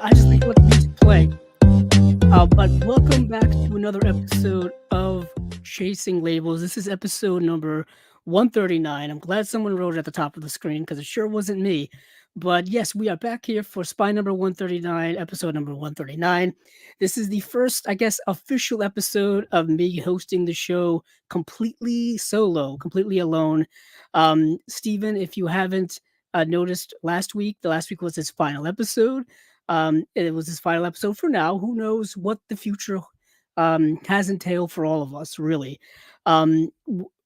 I just let the music play. But welcome back to another episode of Chasing Labels. This is episode number 139. I'm glad someone wrote it at the top of the screen because it sure wasn't me. But yes, we are back here for Spy number 139, episode number 139. This is the first, I guess, official episode of me hosting the show completely solo, completely alone. Steven, if you haven't noticed the last week was his final episode. It was his final episode for now. Who knows what the future has entailed for all of us, really.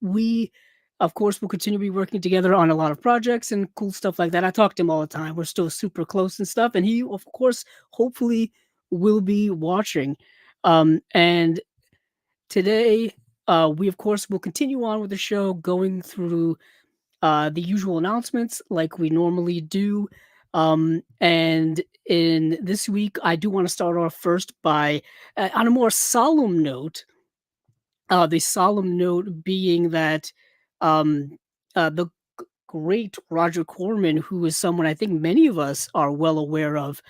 We, of course, will continue to be working together on a lot of projects and cool stuff like that. I talk to him all the time. We're still super close and stuff. And he, of course, hopefully will be watching. And today, we, of course, will continue on with the show, going through the usual announcements like we normally do. And in this week, I do want to start off first by, on a more solemn note, the solemn note being that um, the great Roger Corman, who is someone I think many of us are well aware of,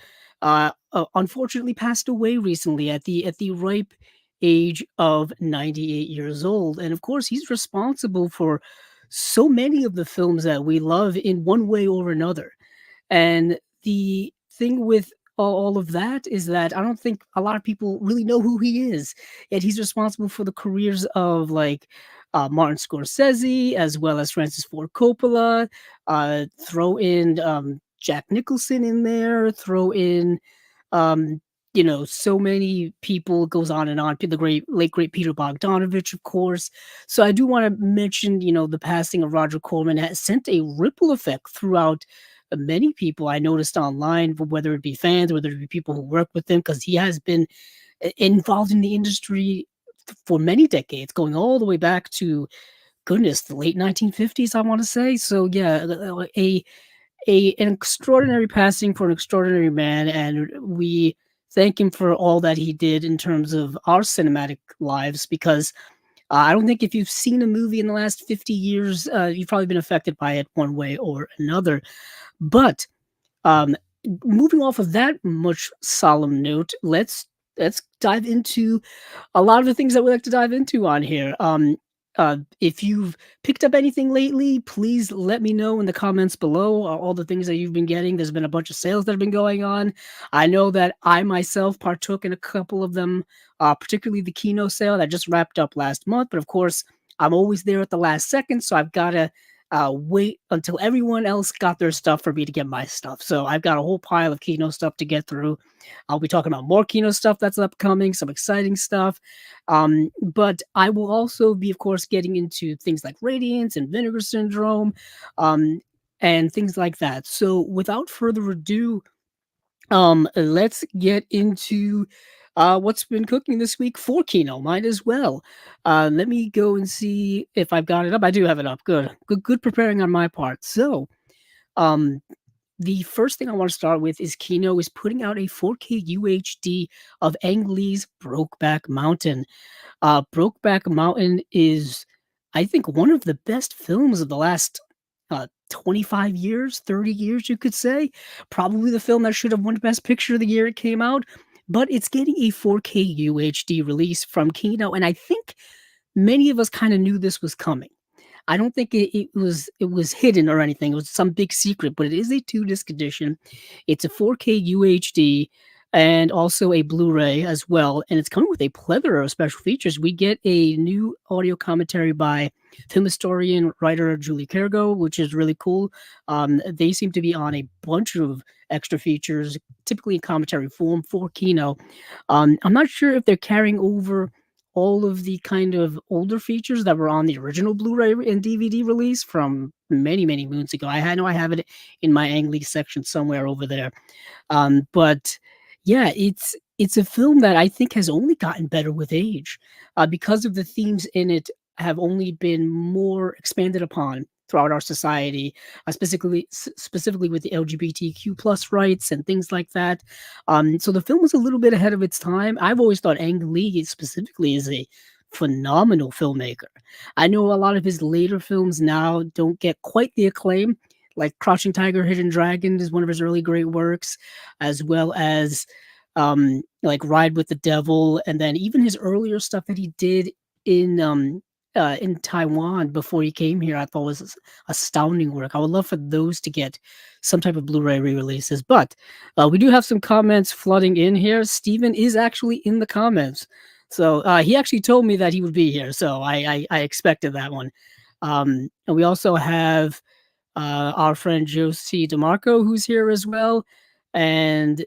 unfortunately passed away recently at the ripe age of 98 years old. And of course, he's responsible for so many of the films that we love in one way or another. And the thing with all of that is that I don't think a lot of people really know who he is. Yet he's responsible for the careers of Martin Scorsese as well as Francis Ford Coppola. Throw in Jack Nicholson in there. Throw in so many people. Goes on and on. The late great Peter Bogdanovich, of course. So I do want to mention, the passing of Roger Corman has sent a ripple effect throughout many people I noticed online, whether it be fans, whether it be people who work with him, because he has been involved in the industry for many decades, going all the way back to goodness, the late 1950s, I want to say. So yeah, an extraordinary passing for an extraordinary man, and we thank him for all that he did in terms of our cinematic lives, because I don't think if you've seen a movie in the last 50 years, you've probably been affected by it one way or another. But um, moving off of that much solemn note, let's dive into a lot of the things that we like to dive into on here. If you've picked up anything lately, please let me know in the comments below. All the things that you've been getting. There's been a bunch of sales that have been going on. I know that I myself partook in a couple of them, particularly the Kino sale that just wrapped up last month. But of course, I'm always there at the last second, so I've got to wait until everyone else got their stuff for me to get my stuff. So I've got a whole pile of Kino stuff to get through. I'll be talking about more Kino stuff that's upcoming, some exciting stuff. But I will also be, of course, getting into things like Radiance and Vinegar Syndrome, and things like that. So without further ado, let's get into what's been cooking this week for Kino. Might as well. Let me go and see if I've got it up. I do have it up. Good preparing on my part. So, the first thing I want to start with is Kino is putting out a 4K UHD of Ang Lee's Brokeback Mountain. Brokeback Mountain is, I think, one of the best films of the last 25 years, 30 years, you could say. Probably the film that should have won Best Picture of the year it came out. But it's getting a 4K UHD release from Kino, and I think many of us kind of knew this was coming. I don't think it was hidden or anything. It was some big secret, but it is a 2-disc edition. It's a 4K UHD and also a Blu-ray as well, and it's coming with a plethora of special features. We get a new audio commentary by film historian, writer Julie Kergo, which is really cool. They seem to be on a bunch of extra features, typically in commentary form for Kino. I'm not sure if they're carrying over all of the kind of older features that were on the original Blu-ray and DVD release from many, many moons ago. I know I have it in my Ang Lee section somewhere over there. But yeah, it's a film that I think has only gotten better with age, because of the themes in it have only been more expanded upon throughout our society, specifically with the LGBTQ plus rights and things like that. So the film was a little bit ahead of its time. I've always thought Ang Lee specifically is a phenomenal filmmaker. I know a lot of his later films now don't get quite the acclaim like Crouching Tiger, Hidden Dragon is one of his early great works, as well as like Ride with the Devil, and then even his earlier stuff that he did in Taiwan before he came here, I thought was astounding work. I would love for those to get some type of Blu-ray re-releases. But we do have some comments flooding in here. Steven is actually in the comments. So he actually told me that he would be here. So I expected that one. And we also have our friend Josie DeMarco, who's here as well. And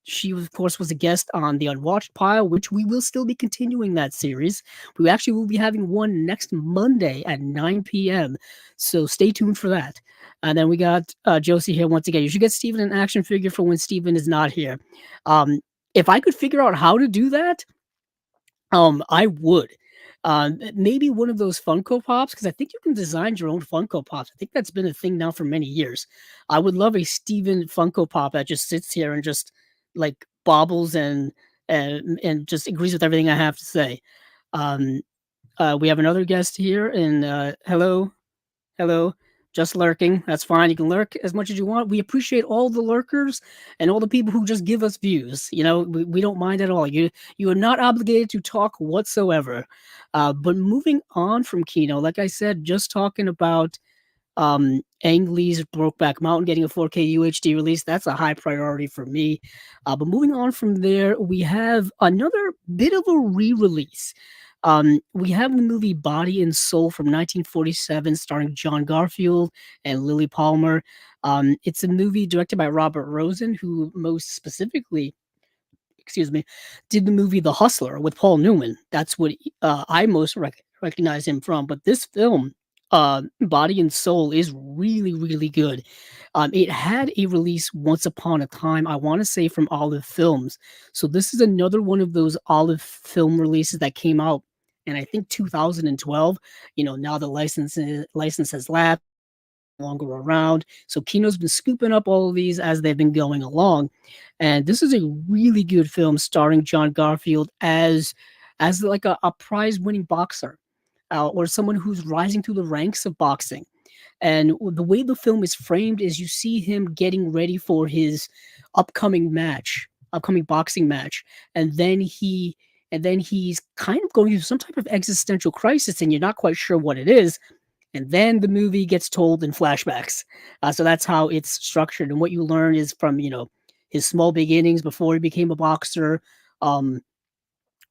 she, of course, was a guest on the Unwatched Pile, which we will still be continuing that series. We actually will be having one next Monday at 9 p.m. So stay tuned for that. And then we got Josie here once again. You should get Steven an action figure for when Steven is not here. If I could figure out how to do that, I would. Maybe one of those Funko Pops, because I think you can design your own Funko Pops. I think that's been a thing now for many years. I would love a Steven Funko Pop that just sits here and just like bobbles and just agrees with everything I have to say. Um, we have another guest here, and hello, hello. Just lurking. That's fine. You can lurk as much as you want. We appreciate all the lurkers and all the people who just give us views. You know, we don't mind at all. You are not obligated to talk whatsoever. But moving on from Kino, like I said, just talking about Ang Lee's Brokeback Mountain getting a 4K UHD release. That's a high priority for me. But moving on from there, we have another bit of a re-release. We have the movie Body and Soul from 1947, starring John Garfield and Lily Palmer. It's a movie directed by Robert Rosen, who most specifically, excuse me, did the movie The Hustler with Paul Newman. That's what I most recognize him from. But this film, Body and Soul, is really, really good. It had a release once upon a time, I want to say from Olive Films. So this is another one of those Olive Film releases that came out in, I think, 2012. You know, now the license has lapsed, no longer around. So Kino's been scooping up all of these as they've been going along. And this is a really good film starring John Garfield as like a prize winning boxer, or someone who's rising through the ranks of boxing. And the way the film is framed is you see him getting ready for his upcoming boxing match, and then he's kind of going through some type of existential crisis, and you're not quite sure what it is. And then the movie gets told in flashbacks. So that's how it's structured. And what you learn is from, you know, his small beginnings before he became a boxer, um,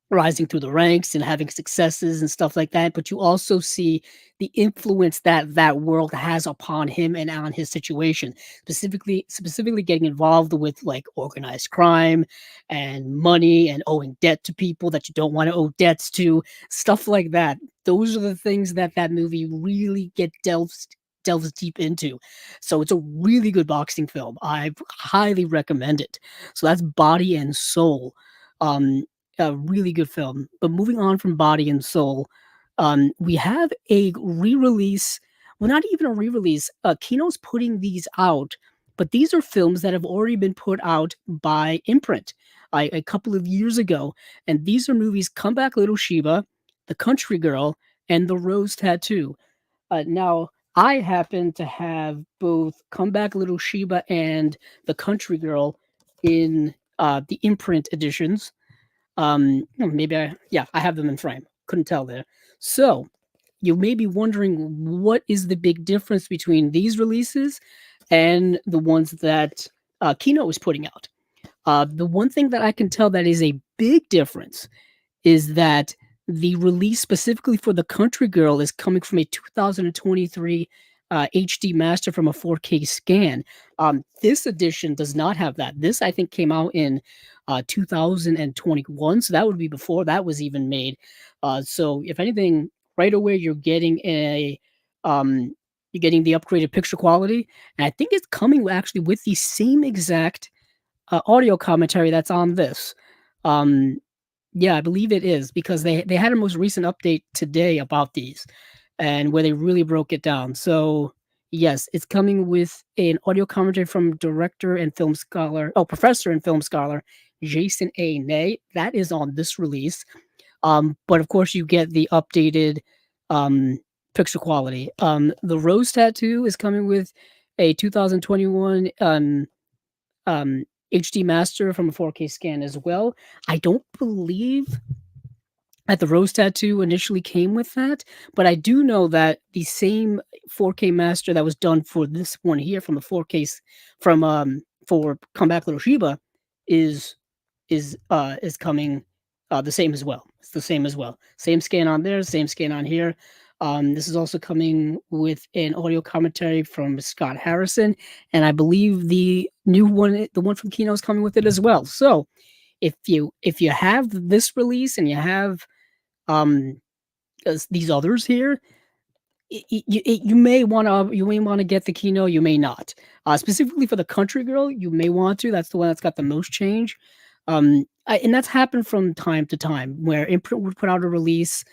rising through the ranks and having successes and stuff like that. But you also see the influence that that world has upon him and on his situation, specifically getting involved with like organized crime and money and owing debt to people that you don't want to owe debts to, stuff like that. Those are the things that that movie really delves deep into. So it's a really good boxing film. I highly recommend it. So that's Body and Soul. Um, a really good film. But moving on from Body and Soul, we have a re-release. Well, not even a re-release. Kino's putting these out, but these are films that have already been put out by Imprint a couple of years ago. And these are movies: Come Back Little Sheba, The Country Girl, and The Rose Tattoo. Now, I happen to have both Come Back Little Sheba and The Country Girl in the Imprint editions. Maybe I have them in frame. Couldn't tell there. So you may be wondering, what is the big difference between these releases and the ones that Kino is putting out? The one thing that I can tell that is a big difference is that the release specifically for The Country Girl is coming from a 2023 HD master from a 4K scan. This edition does not have that. This, I think, came out in 2021, so that would be before that was even made. So if anything, right away you're getting the upgraded picture quality, and I think it's coming actually with the same exact audio commentary that's on this. Yeah, I believe it is, because they had a most recent update today about these, and where they really broke it down. So yes, it's coming with an audio commentary from professor and film scholar Jason A. Nay. That is on this release. But of course, you get the updated picture quality. The Rose Tattoo is coming with a 2021 HD master from a 4K scan as well. I don't believe that the Rose Tattoo initially came with that, but I do know that the same 4K master that was done for this one here from the 4K from for Come Back Little Sheba is is coming the same as well. It's the same as well. Same scan on there, same scan on here. This is also coming with an audio commentary from Scott Harrison, and I believe the new one, the one from Kino, is coming with it as well. So if you have this release and you have um these others here, you may want to get the Kino, you may not. Specifically for the Country Girl, you may want to. That's the one that's got the most change. And that's happened from time to time where Imprint would put out a release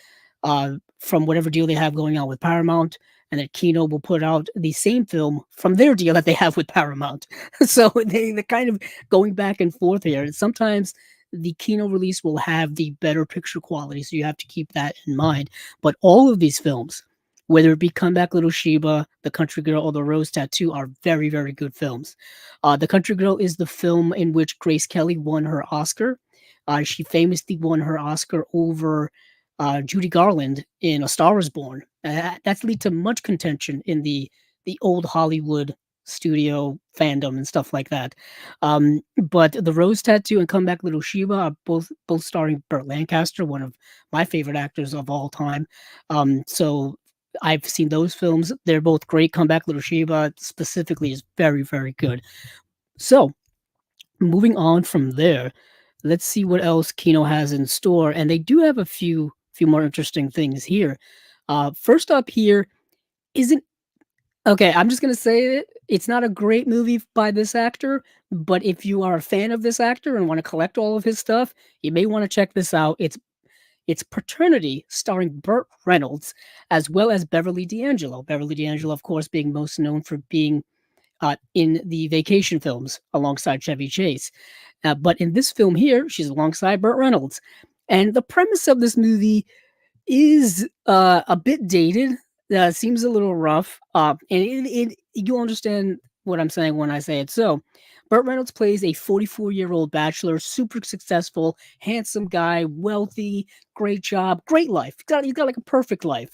from whatever deal they have going on with Paramount, and then Kino will put out the same film from their deal that they have with Paramount. So they're kind of going back and forth here. And sometimes the Kino release will have the better picture quality, so you have to keep that in mind. But all of these films, whether it be Come Back Little Sheba, The Country Girl, or The Rose Tattoo, are very, very good films. The Country Girl is the film in which Grace Kelly won her Oscar. She famously won her Oscar over Judy Garland in A Star Is Born. That's led to much contention in the old Hollywood studio fandom and stuff like that. But The Rose Tattoo and Come Back Little Sheba are both starring Burt Lancaster, one of my favorite actors of all time. So I've seen those films. They're both great. Come Back Little Sheba specifically is very, very good. So moving on from there, let's see what else Kino has in store. And they do have a few more interesting things here. First up here isn't okay. I'm just gonna say it. It's not a great movie by this actor, but if you are a fan of this actor and want to collect all of his stuff, you may want to check this out. It's Paternity, starring Burt Reynolds, as well as Beverly D'Angelo. Beverly D'Angelo, of course, being most known for being in the Vacation films alongside Chevy Chase. But in this film here, she's alongside Burt Reynolds. And the premise of this movie is a bit dated. Seems a little rough. And you'll understand what I'm saying when I say it. So, Burt Reynolds plays a 44-year-old bachelor, super successful, handsome guy, wealthy, great job, great life. He's got like a perfect life.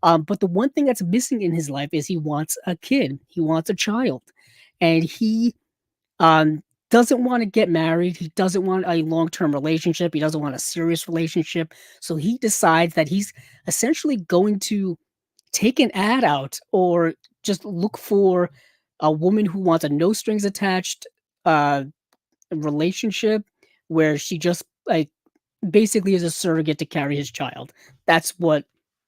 But the one thing that's missing in his life is he wants a kid. He wants a child, and he um, doesn't want to get married. He doesn't want a long-term relationship. He doesn't want a serious relationship. So he decides that he's essentially going to take an ad out or just look for a woman who wants a no strings attached uh relationship where she just like basically is a surrogate to carry his child. That's what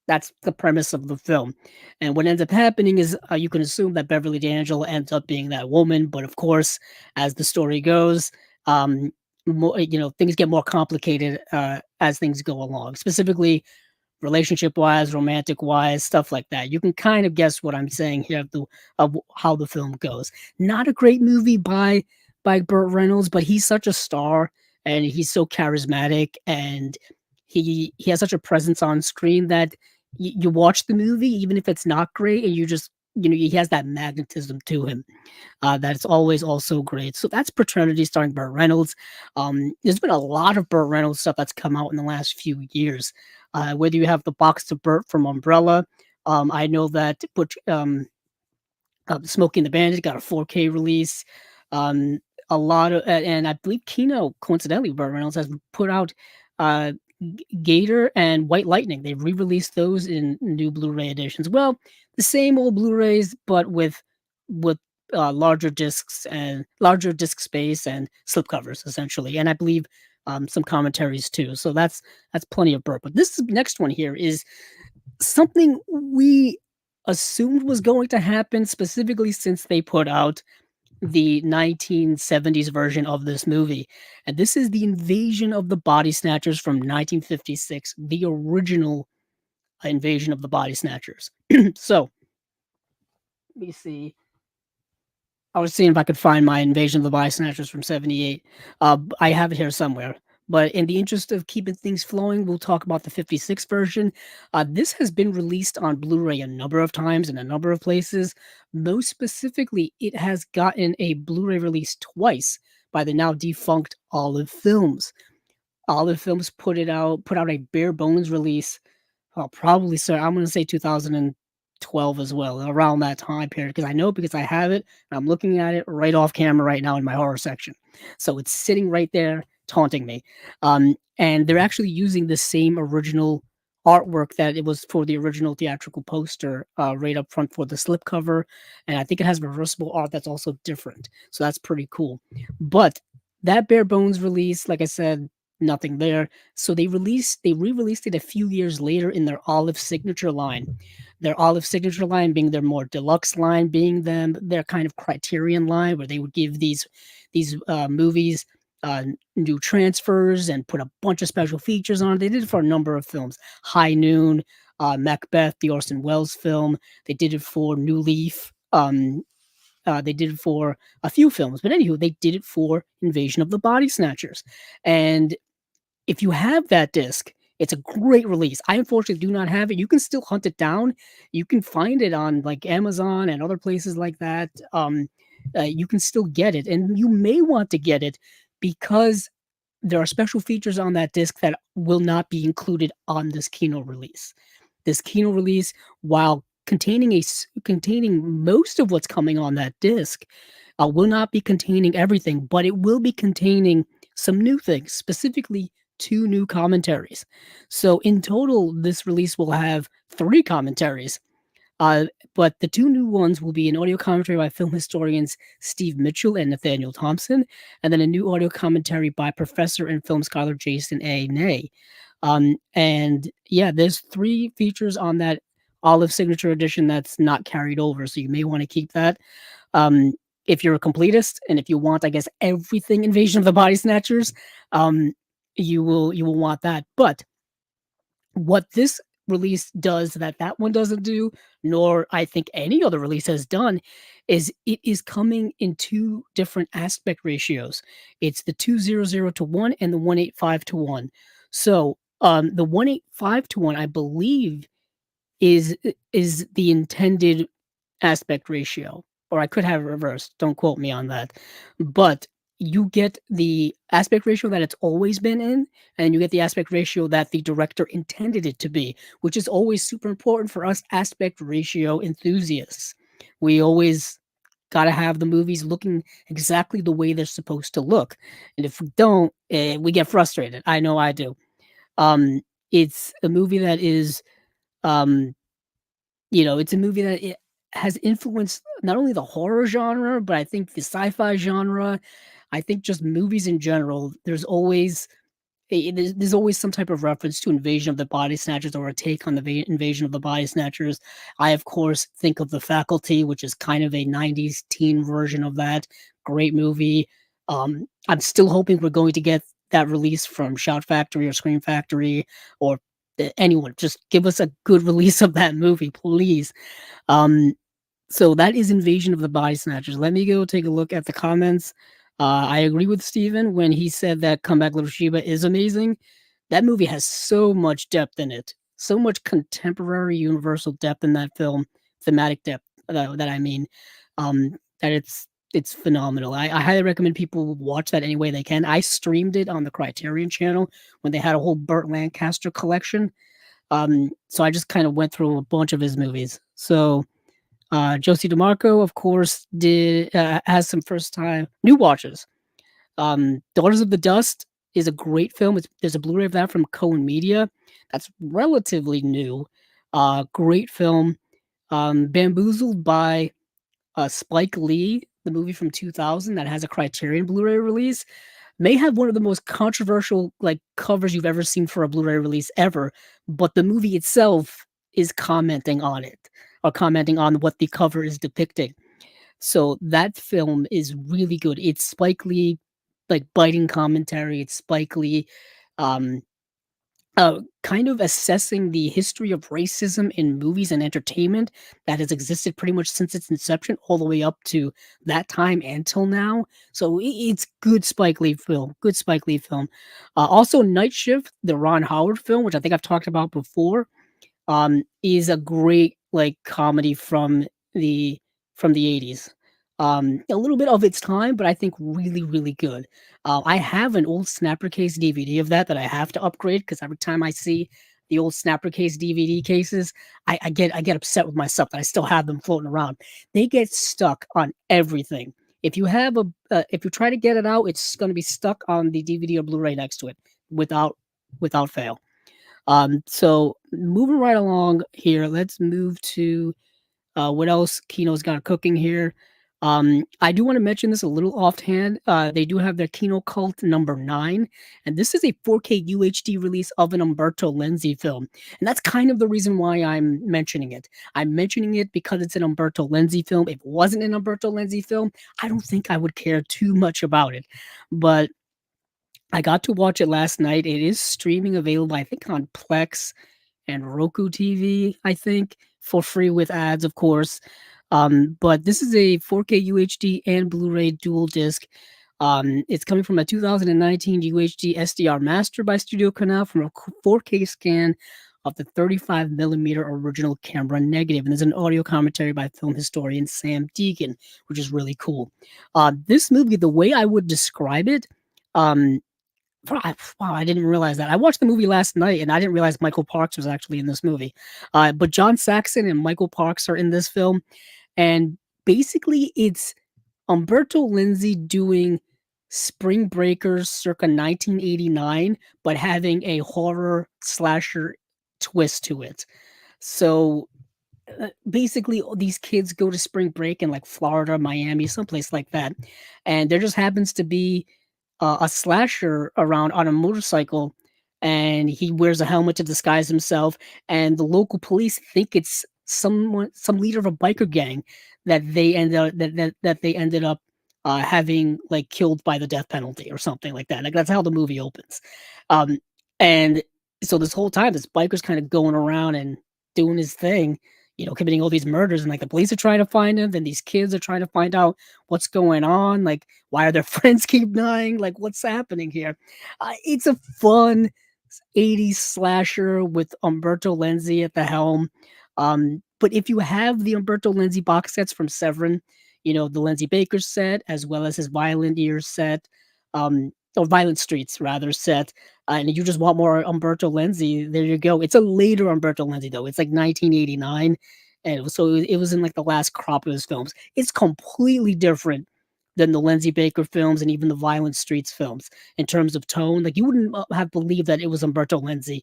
that's the premise of the film. And what ends up happening is you can assume that Beverly D'Angelo ends up being that woman, but of course, as the story goes, things get more complicated as things go along. Specifically, relationship wise, romantic wise, stuff like that. You can kind of guess what I'm saying here of how the film goes. Not a great movie by Burt Reynolds, but he's such a star and he's so charismatic and he has such a presence on screen that you watch the movie even if it's not great and you just he has that magnetism to him that's always also great. So that's Paternity starring Burt Reynolds. There's been a lot of Burt Reynolds stuff that's come out in the last few years. Whether you have the Box of Burt from Umbrella, I know that Smoking the Bandit got a 4K release. A lot of, and I believe Kino, coincidentally, Burt Reynolds has put out uh, Gator and White Lightning. They've re-released those in new Blu-ray editions. Well, the same old Blu-rays, but with larger discs and larger disc space and slipcovers, essentially. And I believe some commentaries too. So that's plenty of Burt. But this next one here is something we assumed was going to happen, specifically since they put out the 1970s version of this movie. And this is the Invasion of the Body Snatchers from 1956, the original Invasion of the Body Snatchers. So, let me see. I was seeing if I could find my Invasion of the Body Snatchers from 78. I have it here somewhere. But in the interest of keeping things flowing, we'll talk about the 56 version. This has been released on Blu-ray a number of times in a number of places. Most specifically, it has gotten a Blu-ray release twice by the now defunct Olive Films. Olive Films put out a bare bones release. Probably, sir, I'm gonna say 2012 as well, around that time period, because I know because I have it, and I'm looking at it right off camera right now in my horror section. So it's sitting right there taunting me. And they're actually using the same original artwork that it was for the original theatrical poster, right up front for the slipcover, and I think it has reversible art that's also different. So that's pretty cool. But that bare bones release, like I said, nothing there. So they re-released it a few years later in their Olive Signature line. Their Olive Signature line being their more deluxe line, being their kind of Criterion line where they would give these movies new transfers and put a bunch of special features on it. They did it for a number of films. High Noon, Macbeth, the Orson Welles film. They did it for New Leaf. They did it for a few films, but anywho, they did it for Invasion of the Body Snatchers. And if you have that disc, it's a great release. I unfortunately do not have it. You can still hunt it down. You can find it on like Amazon and other places like that. You can still get it, and you may want to get it because there are special features on that disc that will not be included on this Kino release. This Kino release, while containing most of what's coming on that disc, will not be containing everything, but it will be containing some new things, specifically 2 new commentaries. So in total, this release will have 3 commentaries. Uh, but the 2 new ones will be an audio commentary by film historians Steve Mitchell and Nathaniel Thompson, and then a new audio commentary by professor and film scholar Jason A. Nay. And yeah, there's 3 features on that Olive Signature Edition that's not carried over, so you may want to keep that. Um, if you're a completist and if you want, I guess, everything Invasion of the Body Snatchers, um, you will want that. But what this release does that that one doesn't do, nor I think any other release has done, is it is coming in 2 different aspect ratios. It's the 200 to 1 and the 185 to 1. So, the 185 to 1, I believe, is the intended aspect ratio, or I could have it reversed. Don't quote me on that. But you get the aspect ratio that it's always been in, and you get the aspect ratio that the director intended it to be, which is always super important for us aspect ratio enthusiasts. We always got to have the movies looking exactly the way they're supposed to look. And if we don't, we get frustrated. I know I do. It's a movie that is um it's a movie that it has influenced not only the horror genre, but I think the sci-fi genre. I think just movies in general. There's always some type of reference to Invasion of the Body Snatchers or a take on the Invasion of the Body Snatchers. I, of course, think of The Faculty, which is kind of a 90s teen version of that. Great movie. I'm still hoping we're going to get that release from Shout Factory or Scream Factory or anyone. Just give us a good release of that movie, please. Um, so that is Invasion of the Body Snatchers. Let me go take a look at the comments. I agree with Steven when he said that Comeback Little Sheba is amazing. That movie has so much depth in it, so much contemporary universal depth in that film, thematic depth that I mean, that it's phenomenal. I highly recommend people watch that any way they can. I streamed it on the Criterion channel when they had a whole Burt Lancaster collection. So I just kind of went through a bunch of his movies. So Josie DeMarco, of course, did has some first time new watches. Daughters of the Dust is a great film. There's a Blu-ray of that from Cohen Media. That's relatively new. Great film. Bamboozled by Spike Lee, the movie from 2000 that has a Criterion Blu-ray release, may have one of the most controversial like covers you've ever seen for a Blu-ray release ever, but the movie itself is commenting on it or commenting on what the cover is depicting. So that film is really good. It's Spike Lee like biting commentary. It's Spike Lee um kind of assessing the history of racism in movies and entertainment that has existed pretty much since its inception all the way up to that time and till now. So it's good Spike Lee film. Good Spike Lee film. Also, Night Shift, the Ron Howard film, which I think I've talked about before, is a great like comedy the from the 80s. A little bit of its time, but I think really, really good. I have an old Snapper case DVD of that I have to upgrade because every time I see the old Snapper case DVD cases, I get upset with myself that I still have them floating around. They get stuck on everything. If you try to get it out, it's going to be stuck on the DVD or Blu-ray next to it without without fail. So moving right along here, let's move to what else Kino's got cooking here. I do want to mention this a little offhand. They do have their Kino Cult #9, and this is a 4K UHD release of an Umberto Lenzi film, and that's kind of the reason why I'm mentioning it. I'm mentioning it because it's an Umberto Lenzi film. If it wasn't an Umberto Lenzi film, I don't think I would care too much about it, but I got to watch it last night. It is streaming available, I think, on Plex and Roku TV, I think, for free with ads, of course. But this is a 4K UHD and Blu-ray dual disc. It's coming from a 2019 UHD SDR master by Studio Canal from a 4K scan of the 35 millimeter original camera negative. And there's an audio commentary by film historian Sam Deegan, which is really cool. This movie, the way I would describe it, um, wow, I didn't realize that. I watched the movie last night, and I didn't realize Michael Parks was actually in this movie. But John Saxon and Michael Parks are in this film, and basically, it's Umberto Lenzi doing Spring Breakers circa 1989, but having a horror slasher twist to it. So basically, all these kids go to spring break in like Florida, Miami, someplace like that, and there just happens to be a slasher around on a motorcycle, and he wears a helmet to disguise himself, and the local police think it's some leader of a biker gang that they ended up having like killed by the death penalty or something like that. Like that's how the movie opens. Um, and so this whole time, this biker's kind of going around and doing his thing, committing all these murders, and like the police are trying to find him. Then these kids are trying to find out what's going on. Like, why are their friends keep dying? Like, what's happening here? It's a fun 80s slasher with Umberto Lenzi at the helm. But if you have the Umberto Lenzi box sets from Severin, the Lenzi Baker set, as well as his Violent Years set, or Violent Streets rather set, and you just want more Umberto Lenzi, there you go. It's a later Umberto Lenzi though. It's like 1989, and it was in like the last crop of his films. It's completely different than the Lenzi Baker films and even the Violent Streets films in terms of tone. Like you wouldn't have believed that it was Umberto Lenzi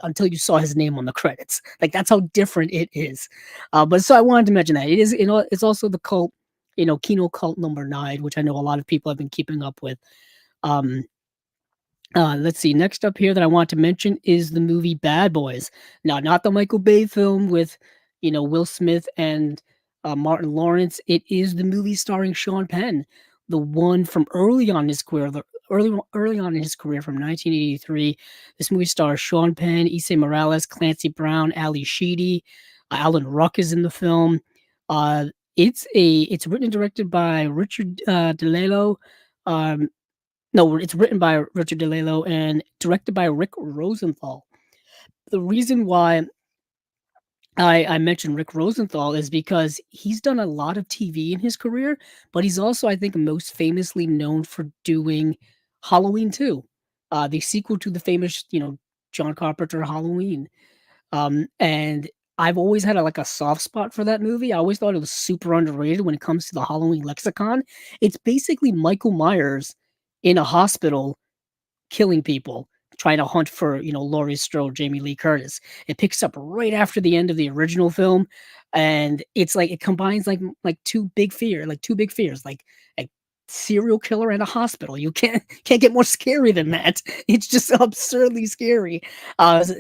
until you saw his name on the credits. Like that's how different it is. But so I wanted to mention that it is. It's also the cult. Kino Cult #9, which I know a lot of people have been keeping up with. Um, let's see. Next up here that I want to mention is the movie Bad Boys. Now, not the Michael Bay film with, Will Smith and Martin Lawrence. It is the movie starring Sean Penn, the one from early on in his career, early on in his career from 1983. This movie stars Sean Penn, Issei Morales, Clancy Brown, Ali Sheedy, Alan Ruck is in the film. Uh, it's written and directed by Richard DeLello. Um, no, it's written by Richard DeLello and directed by Rick Rosenthal. The reason why I mentioned Rick Rosenthal is because he's done a lot of TV in his career, but he's also, I think, most famously known for doing Halloween 2, the sequel to the famous, John Carpenter Halloween. And I've always had like a soft spot for that movie. I always thought it was super underrated when it comes to the Halloween lexicon. It's basically Michael Myers in a hospital killing people, trying to hunt for, Laurie Strode, Jamie Lee Curtis. It picks up right after the end of the original film, and it's like it combines like two big fears, like a serial killer and a hospital. You can't get more scary than that. It's just absurdly scary.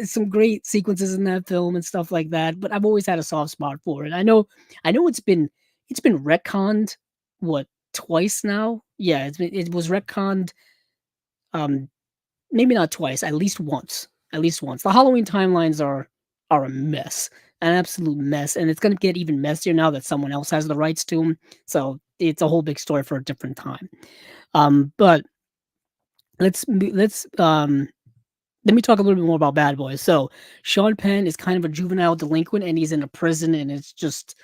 Some great sequences in that film and stuff like that. But I've always had a soft spot for it. I know it's been retconned what twice now. Yeah, it was retconned um maybe not twice, at least once. at least once. The Halloween timelines are a mess, an absolute mess, and it's gonna get even messier now that someone else has the rights to them. So it's a whole big story for a different time. But let's let me talk a little bit more about Bad Boys. So Sean Penn is kind of a juvenile delinquent, and he's in a prison, and it's just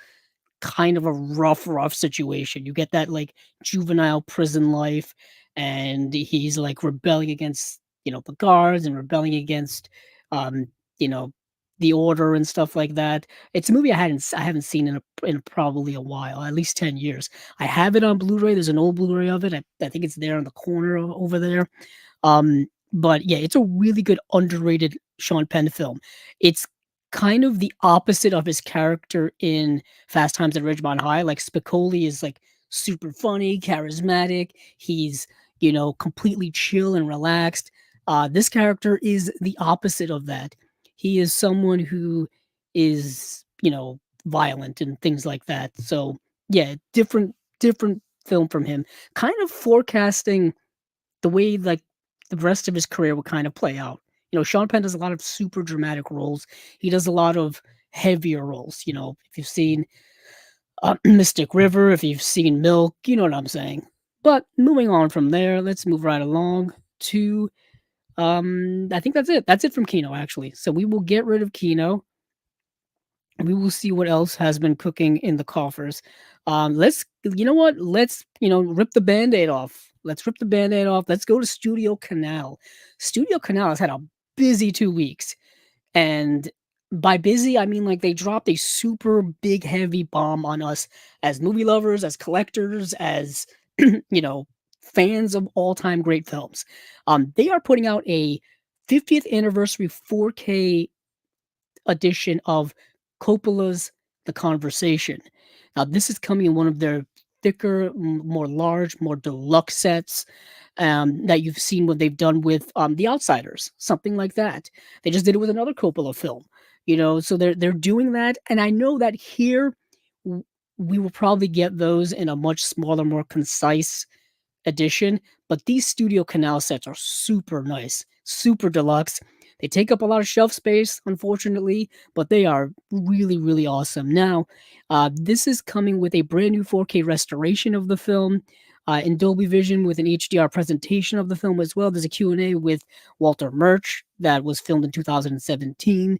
kind of a rough situation. You get that like juvenile prison life, and he's like rebelling against the guards and rebelling against um you know the order and stuff like that. It's a movie I haven't seen in probably a while, at least 10 years. I have it on Blu-ray. There's an old Blu-ray of it. I think it's there in the corner over there. But yeah, it's a really good underrated Sean Penn film. It's kind of the opposite of his character in Fast Times at Ridgemont High. Like Spicoli is like super funny, charismatic. He's completely chill and relaxed. This character is the opposite of that. He is someone who is violent and things like that. So yeah, different film from him. Kind of forecasting the way like the rest of his career would kind of play out. Sean Penn does a lot of super dramatic roles. He does a lot of heavier roles. If you've seen Mystic River, if you've seen Milk, you know what I'm saying. But moving on from there, let's move right along to I think that's it. That's it from Kino actually. So we will get rid of Kino. We will see what else has been cooking in the coffers. Let's you know what? Let's rip the band-aid off. Let's rip the band-aid off. Let's go to Studio Canal. Studio Canal has had a busy 2 weeks. And by busy, I mean like they dropped a super big heavy bomb on us as movie lovers, as collectors, as you know, fans of all-time great films. They are putting out a 50th anniversary 4K edition of Coppola's The Conversation. Now, this is coming in one of their thicker, more large, more deluxe sets that you've seen what they've done with The Outsiders, something like that. They just did it with another Coppola film, so they're doing that, and I know that here we will probably get those in a much smaller, more concise edition, but these Studio Canal sets are super nice, super deluxe. They take up a lot of shelf space, unfortunately, but they are really, really awesome. Now, this is coming with a brand new 4K restoration of the film in Dolby Vision with an HDR presentation of the film as well. There's a Q&A with Walter Murch that was filmed in 2017.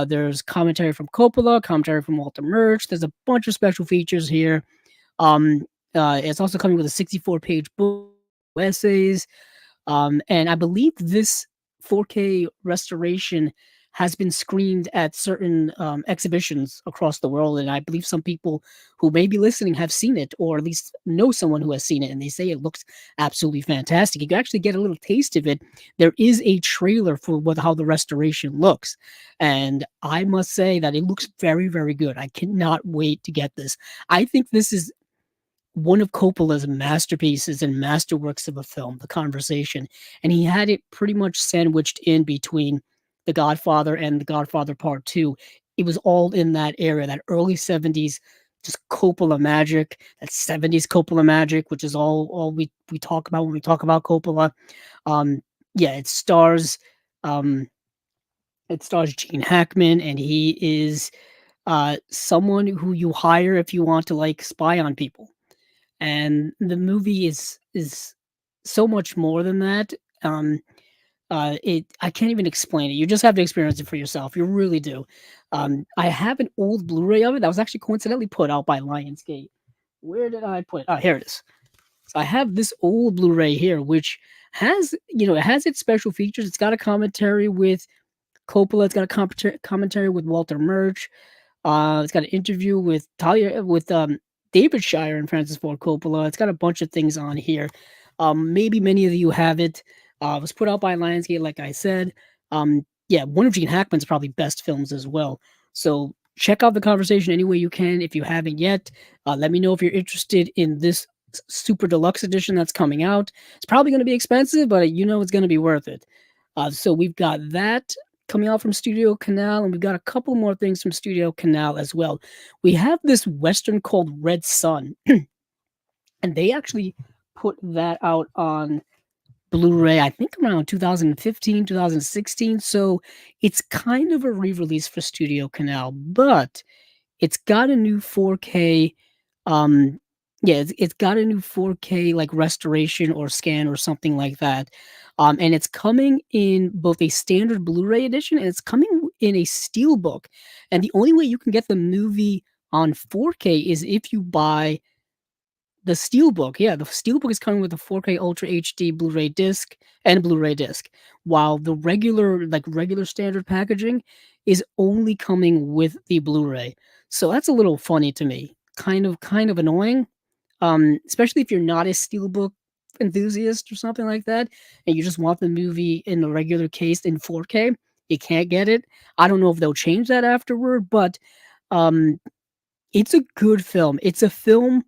There's commentary from Coppola, commentary from Walter Murch. There's a bunch of special features here. It's also coming with a 64-page book, essays, and I believe this 4K restoration has been screened at certain exhibitions across the world, and I believe some people who may be listening have seen it, or at least know someone who has seen it, and they say it looks absolutely fantastic. You can actually get a little taste of it. There is a trailer for how the restoration looks, and I must say that it looks very, very good. I cannot wait to get this. I think this is one of Coppola's masterpieces and masterworks of a film, The Conversation, and he had it pretty much sandwiched in between The Godfather and The Godfather Part 2. It was all in that era, that early 70s, just Coppola magic, that 70s Coppola magic, which is all we talk about when we talk about Coppola. Yeah, um, it stars Gene Hackman, and he is someone who you hire if you want to like spy on people, and the movie is so much more than that. It I can't even explain it. You just have to experience it for yourself. You really do. I have an old Blu-ray of it that was actually coincidentally put out by Lionsgate. Where did I put it? Oh, here it is. So I have this old Blu-ray here, which has it has its special features. It's got a commentary with Coppola. It's got a commentary with Walter Murch. It's got an interview with David Shire and Francis Ford Coppola. It's got a bunch of things on here. Maybe many of you have it. It was put out by Lionsgate, like I said. Yeah, one of Gene Hackman's probably best films as well. So check out The Conversation any way you can. If you haven't yet, let me know if you're interested in this super deluxe edition that's coming out. It's probably going to be expensive, but it's going to be worth it. So we've got that coming out from Studio Canal, and we've got a couple more things from Studio Canal as well. We have this Western called Red Sun, and they actually put that out on Blu-ray, I think around 2015, 2016. So it's kind of a re-release for Studio Canal, but it's got a new 4K, um yeah, it's got a new 4K, like, restoration or scan or something like that, and it's coming in both a standard Blu-ray edition, and it's coming in a steelbook, and the only way you can get the movie on 4K is if you buy the steelbook. Yeah, the steelbook is coming with a 4K Ultra HD Blu-ray disc and Blu-ray disc, while the regular, like, regular standard packaging is only coming with the Blu-ray. So that's a little funny to me. Kind of annoying, especially if you're not a steelbook enthusiast or something like that, and you just want the movie in the regular case in 4K. You can't get it. I don't know if they'll change that afterward, but um, it's a good film. It's a film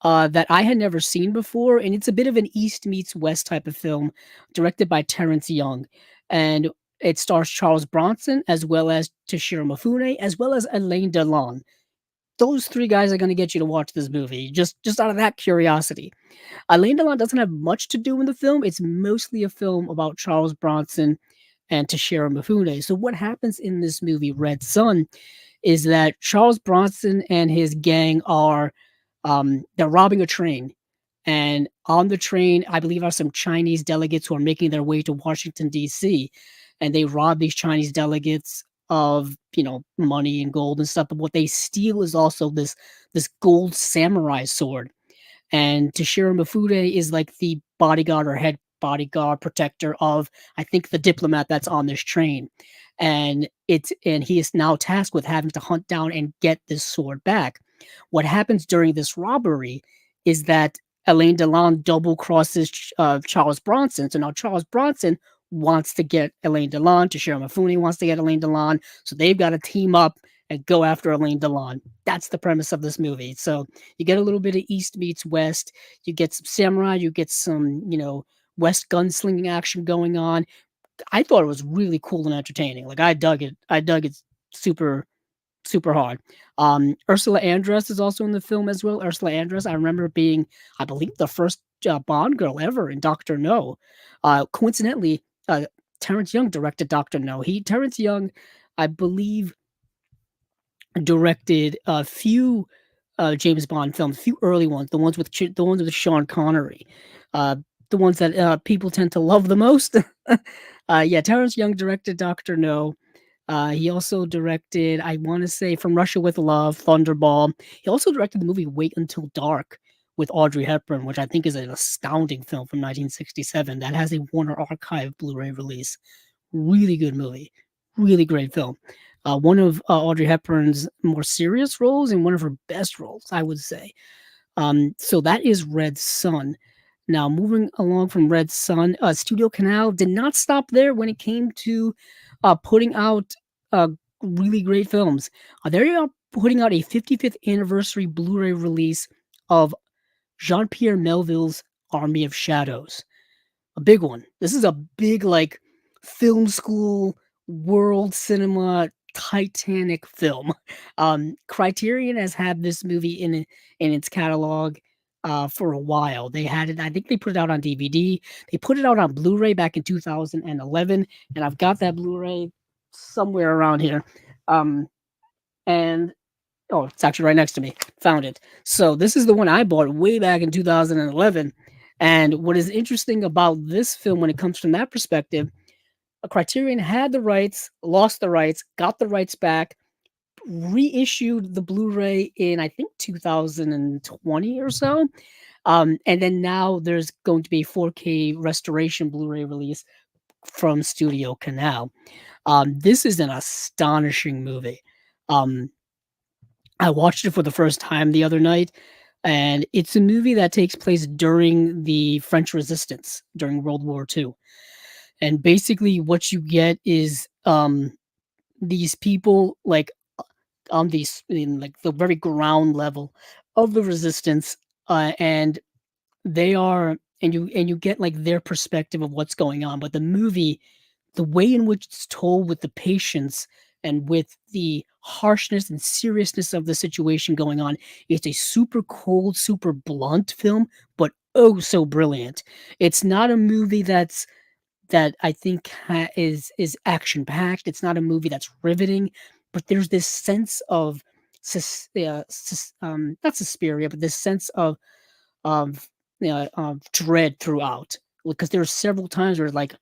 that I had never seen before, and it's a bit of an East meets West type of film, directed by Terrence Young, and it stars Charles Bronson as well as Toshiro Mifune as well as Alain Delon. Those three guys are going to get you to watch this movie just out of that curiosity. Alain Delon doesn't have much to do in the film. It's mostly a film about Charles Bronson and Toshiro Mifune. So what happens in this movie, Red Sun, is that Charles Bronson and his gang are they're robbing a train. And on the train, I believe, are some Chinese delegates who are making their way to Washington, D.C. And they rob these Chinese delegates of, money and gold and stuff. But what they steal is also this gold samurai sword, and Toshiro Mifune is like the bodyguard or head bodyguard protector of, I think, the diplomat that's on this train. And he is now tasked with having to hunt down and get this sword back. What happens during this robbery is that Alain Delon double crosses Charles Bronson. So now Charles Bronson wants to get Alain Delon. Toshiro Mifune wants to get Alain Delon. So they've got to team up and go after Alain Delon. That's the premise of this movie. So you get a little bit of East meets West. You get some samurai. You get some, West gunslinging action going on. I thought it was really cool and entertaining. Like, I dug it. I dug it super, super hard. Ursula Andress is also in the film as well. Ursula Andress, I remember being, I believe, the first Bond girl ever in Doctor No. Coincidentally, Terrence Young directed Doctor No. Terrence Young, I believe, directed a few James Bond films, a few early ones, the ones with Sean Connery, uh, the ones that people tend to love the most. Yeah, Terrence Young directed Doctor No. He also directed, I want to say, From Russia with Love, Thunderball. He also directed the movie Wait Until Dark with Audrey Hepburn, which I think is an astounding film from 1967 that has a Warner Archive Blu-ray release. Really good movie. Really great film. One of Audrey Hepburn's more serious roles and one of her best roles, I would say. So that is Red Sun. Now, moving along from Red Sun, Studio Canal did not stop there when it came to putting out really great films. They are putting out a 55th anniversary Blu-ray release of Jean-Pierre Melville's Army of Shadows. A big one. This is a big, like, film school, world cinema, Titanic film. Criterion has had this movie in its catalog for a while. They had it, I think they put it out on DVD. They put it out on Blu-ray back in 2011, and I've got that Blu-ray somewhere around here. And oh, it's actually right next to me. Found it. So this is the one I bought way back in 2011. And what is interesting about this film when it comes from that perspective, a Criterion had the rights, lost the rights, got the rights back, reissued the Blu-ray in, I think, 2020 or so. And then now there's going to be a 4K restoration Blu-ray release from Studio Canal. This is an astonishing movie. I watched it for the first time the other night, and it's a movie that takes place during the French Resistance, during World War II. And basically what you get is these people, like, on these, in, like, the very ground level of the resistance, and they are, and you get, like, their perspective of what's going on. But the movie, the way in which it's told, with the patience and with the harshness and seriousness of the situation going on, it's a super cold, super blunt film, but oh so brilliant. It's not a movie that I think is action packed. It's not a movie that's riveting, but there's this sense of not Suspiria, but this sense of dread throughout. Because there are several times where like,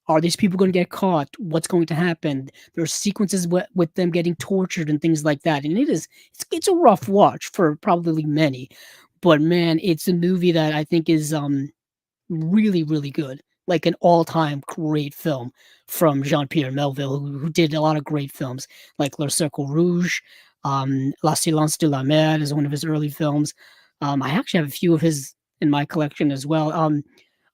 are these people going to get caught? What's going to happen? There's sequences with them getting tortured and things like that, and it's a rough watch for probably many, but man, it's a movie that I think is really, really good. Like an all-time great film from Jean-Pierre Melville, who did a lot of great films, like Le Cercle Rouge, La Silence de la Mer is one of his early films. I actually have a few of his in my collection as well.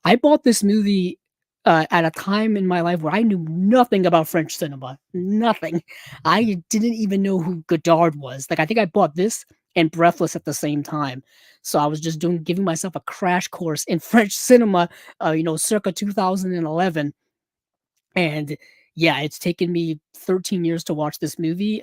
I bought this movie at a time in my life where I knew nothing about French cinema, nothing. I didn't even know who Godard was. Like I think I bought this and Breathless at the same time. So I was just giving myself a crash course in French cinema, circa 2011. And yeah, it's taken me 13 years to watch this movie.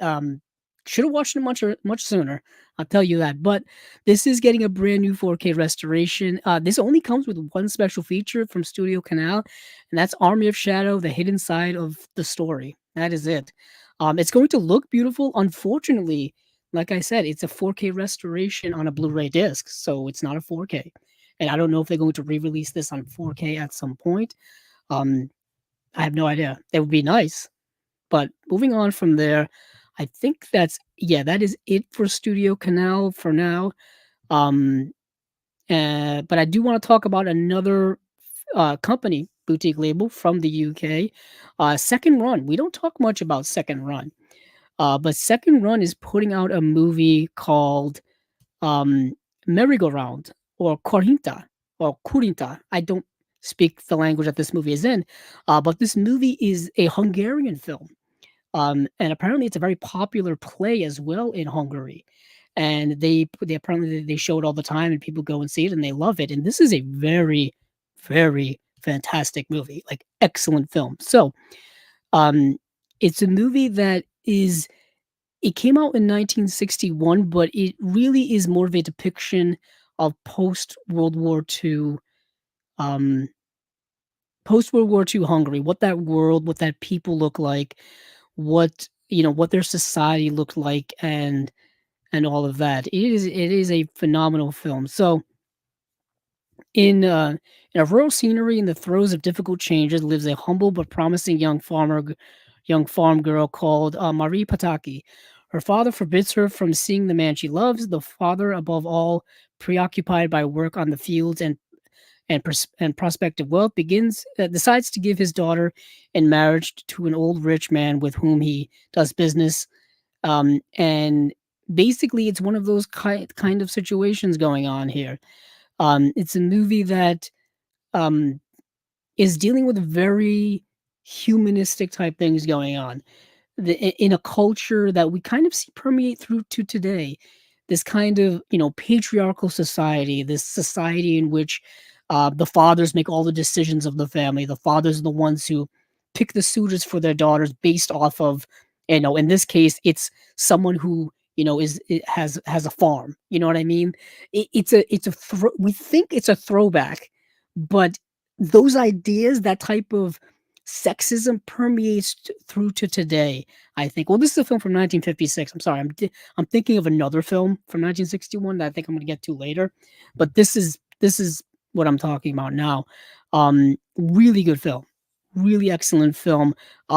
Should have watched it much sooner. I'll tell you that. But this is getting a brand new 4K restoration. This only comes with one special feature from Studio Canal, and that's Army of Shadow: The Hidden Side of the Story. That is it. It's going to look beautiful. Unfortunately, like I said, it's a 4K restoration on a Blu-ray disc, so it's not a 4K. And I don't know if they're going to re-release this on 4K at some point. Um, I have no idea. It would be nice. But moving on from there, I think that is it for Studio Canal for now. Um, but I do want to talk about another company, boutique label from the UK, Second Run. We don't talk much about Second Run, but Second Run is putting out a movie called um, Merry-Go-Round or Corinta or Kurinta. I don't speak the language that this movie is in, but this movie is a Hungarian film. And apparently it's a very popular play as well in Hungary. And they apparently they show it all the time and people go and see it and they love it. And this is a very, very fantastic movie, like excellent film. So um it's a movie that is it came out in 1961, but it really is more of a depiction of post World War II, um, post World War II Hungary, what that world, what that people look like, what their society looked like, and all of that. It is a phenomenal film. So in a rural scenery in the throes of difficult changes lives a humble but promising young farm girl called Marie Pataki. Her father forbids her from seeing the man she loves. The father, above all, preoccupied by work on the fields and prospective wealth, decides to give his daughter in marriage to an old rich man with whom he does business. And basically, it's one of those kind of situations going on here. It's a movie that um, is dealing with very humanistic type things going on in a culture that we kind of see permeate through to today. This kind of patriarchal society, this society in which the fathers make all the decisions of the family. The fathers are the ones who pick the suitors for their daughters based off of, in this case, it's someone who has a farm. You know what I mean? We think it's a throwback, but those ideas, that type of sexism permeates through to today. I think. Well, this is a film from 1956. I'm sorry, I'm thinking of another film from 1961 that I think I'm going to get to later, but this is what I'm talking about now. Really good film, really excellent film.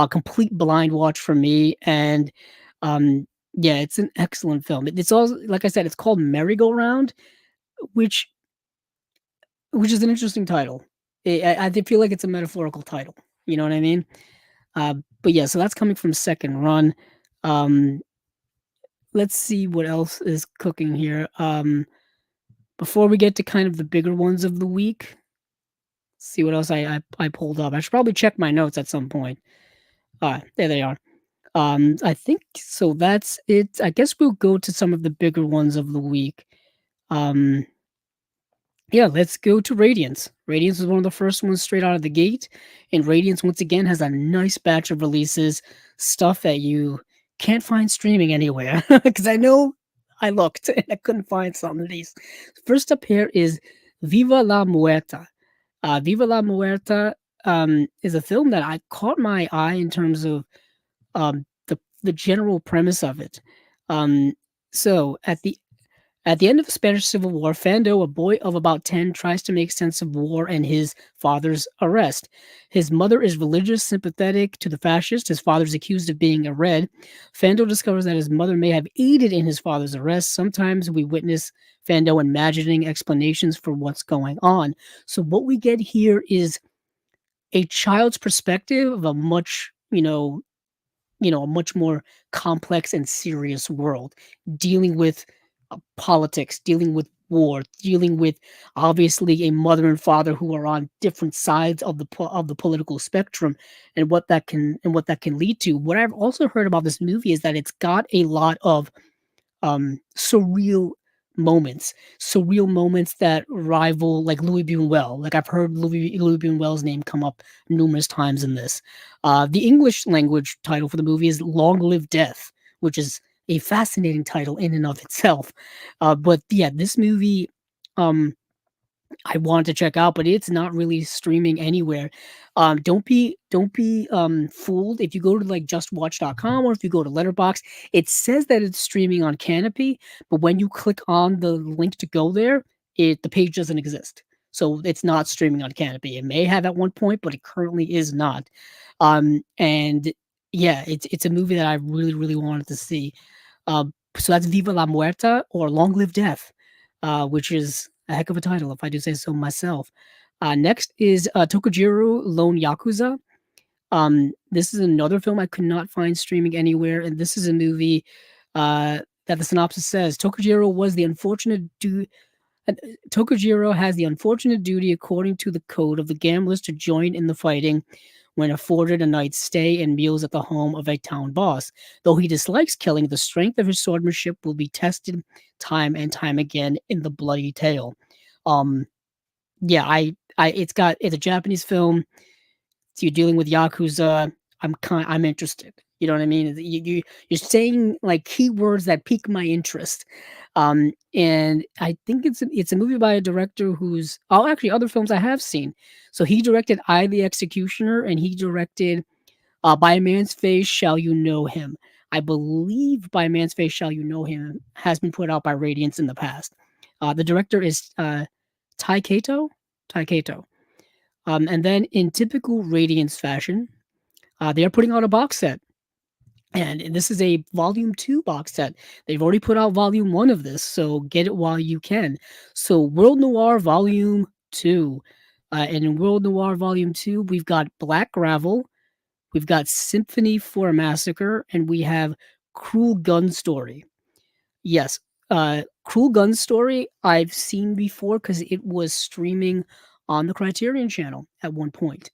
Complete blind watch for me, and yeah, it's an excellent film. It's also, like I said, it's called Merry-Go-Round, which is an interesting title. I feel like it's a metaphorical title. You know what I mean? But yeah, so that's coming from Second Run. Um, let's see what else is cooking here. Before we get to kind of the bigger ones of the week, see what else I pulled up. I should probably check my notes at some point. There they are. I think so. That's it. I guess we'll go to some of the bigger ones of the week. Um, Yeah, let's go to Radiance. Radiance was one of the first ones straight out of the gate, and Radiance once again has a nice batch of releases, stuff that you can't find streaming anywhere. Because I know I looked and I couldn't find some of these. First up here is Viva la Muerta. Viva la Muerta is a film that I caught my eye in terms of the general premise of it. Um, so at the end of the Spanish Civil War, Fando, a boy of about 10, tries to make sense of war and his father's arrest. His mother is religious, sympathetic to the fascists. His father is accused of being a Red. Fando discovers that his mother may have aided in his father's arrest. Sometimes we witness Fando imagining explanations for what's going on. So, what we get here is a child's perspective of a a much more complex and serious world, dealing with politics, dealing with war, dealing with obviously a mother and father who are on different sides of the political spectrum, and what that can lead to. What I've also heard about this movie is that it's got a lot of surreal moments, surreal moments that rival like Louis Buñuel. Like I've heard Louis Buñuel's name come up numerous times in this. The English language title for the movie is Long Live Death, which is a fascinating title in and of itself. But yeah, this movie, um, I want to check out, but it's not really streaming anywhere. Don't be fooled if you go to like justwatch.com or if you go to Letterbox, it says that it's streaming on Canopy, but when you click on the link to go there, the page doesn't exist. So it's not streaming on Canopy. It may have at one point, but it currently is not. And yeah, it's a movie that I really really wanted to see. So that's Viva la Muerta or Long Live Death, which is a heck of a title, if I do say so myself. Next is Tokijiro Lone Yakuza. This is another film I could not find streaming anywhere, and this is a movie that the synopsis says Tokijiro was the unfortunate uh, Tokijiro has the unfortunate duty, according to the code of the gamblers, to join in the fighting when afforded a night's stay and meals at the home of a town boss. Though he dislikes killing, the strength of his swordsmanship will be tested time and time again in the bloody tale. Um, yeah, it's a Japanese film. So you're dealing with yakuza. I'm interested. You know what I mean? You're saying like keywords that pique my interest. And I think it's a movie by a director who's actually other films I have seen. So he directed I the Executioner, and he directed By a Man's Face Shall You Know Him. I believe By a Man's Face Shall You Know Him has been put out by Radiance in the past. The director is Tai Kato. Tai Kato. And then in typical Radiance fashion, they are putting out a box set. And this is a volume 2 box set. They've already put out volume 1 of this, so get it while you can. So World Noir volume 2. And in World Noir volume 2, we've got Black Gravel, we've got Symphony for a Massacre, and we have Cruel Gun Story. Yes, Cruel Gun Story I've seen before because it was streaming on the Criterion Channel at one point.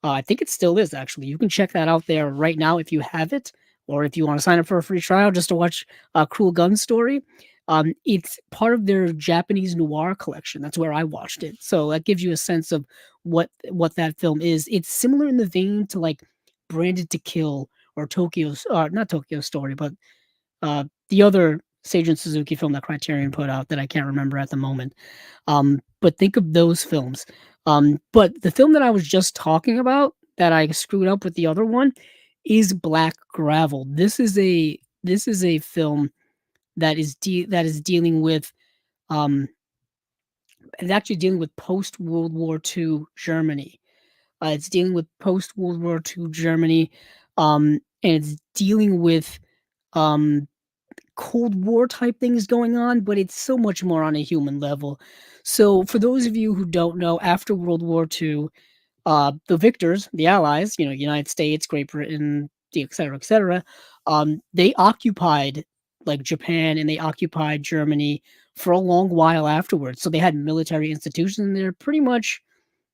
I think it still is actually. You can check that out there right now if you have it, or if you want to sign up for a free trial just to watch Cruel Gun Story. It's part of their Japanese noir collection. That's where I watched it, so that gives you a sense of what that film is. It's similar in the vein to like Branded to Kill or Tokyo's, not Tokyo Story, but the other Seijun Suzuki film that Criterion put out that I can't remember at the moment. But think of those films. But the film that I was just talking about that I screwed up with the other one is Black Gravel. This is a film that is dealing with um it's actually dealing with post World War II Germany. It's dealing with post World War II Germany, and it's dealing with um Cold War type things going on, but it's so much more on a human level. So, for those of you who don't know, after World War II, the victors, the Allies, United States, Great Britain, et cetera, they occupied like Japan and they occupied Germany for a long while afterwards. So they had military institutions and they're pretty much,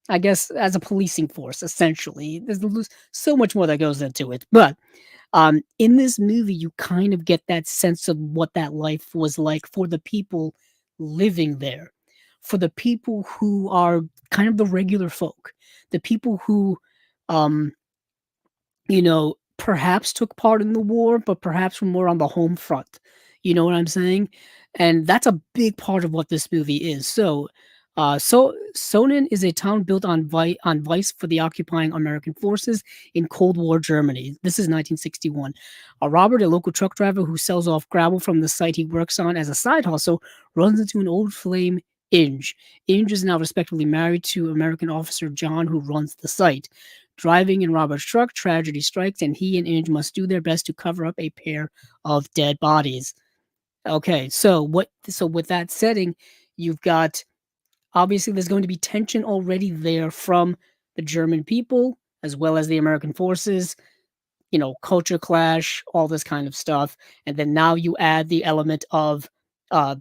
I guess, as a policing force, essentially. There's so much more that goes into it. But in this movie, you kind of get that sense of what that life was like for the people living there, for the people who are kind of the regular folk, the people who, um, perhaps took part in the war, but perhaps were more on the home front. You know what I'm saying? And that's a big part of what this movie is. So, So Sonin is a town built on vice for the occupying American forces in Cold War Germany. This is 1961. Robert, a local truck driver who sells off gravel from the site he works on as a side hustle, runs into an old flame, Inge. Inge is now respectively married to American officer John, who runs the site. Driving in Robert's truck, tragedy strikes, and he and Inge must do their best to cover up a pair of dead bodies. Okay, so what? So with that setting, you've got obviously there's going to be tension already there from the German people as well as the American forces, culture clash, all this kind of stuff. And then now you add the element of uh,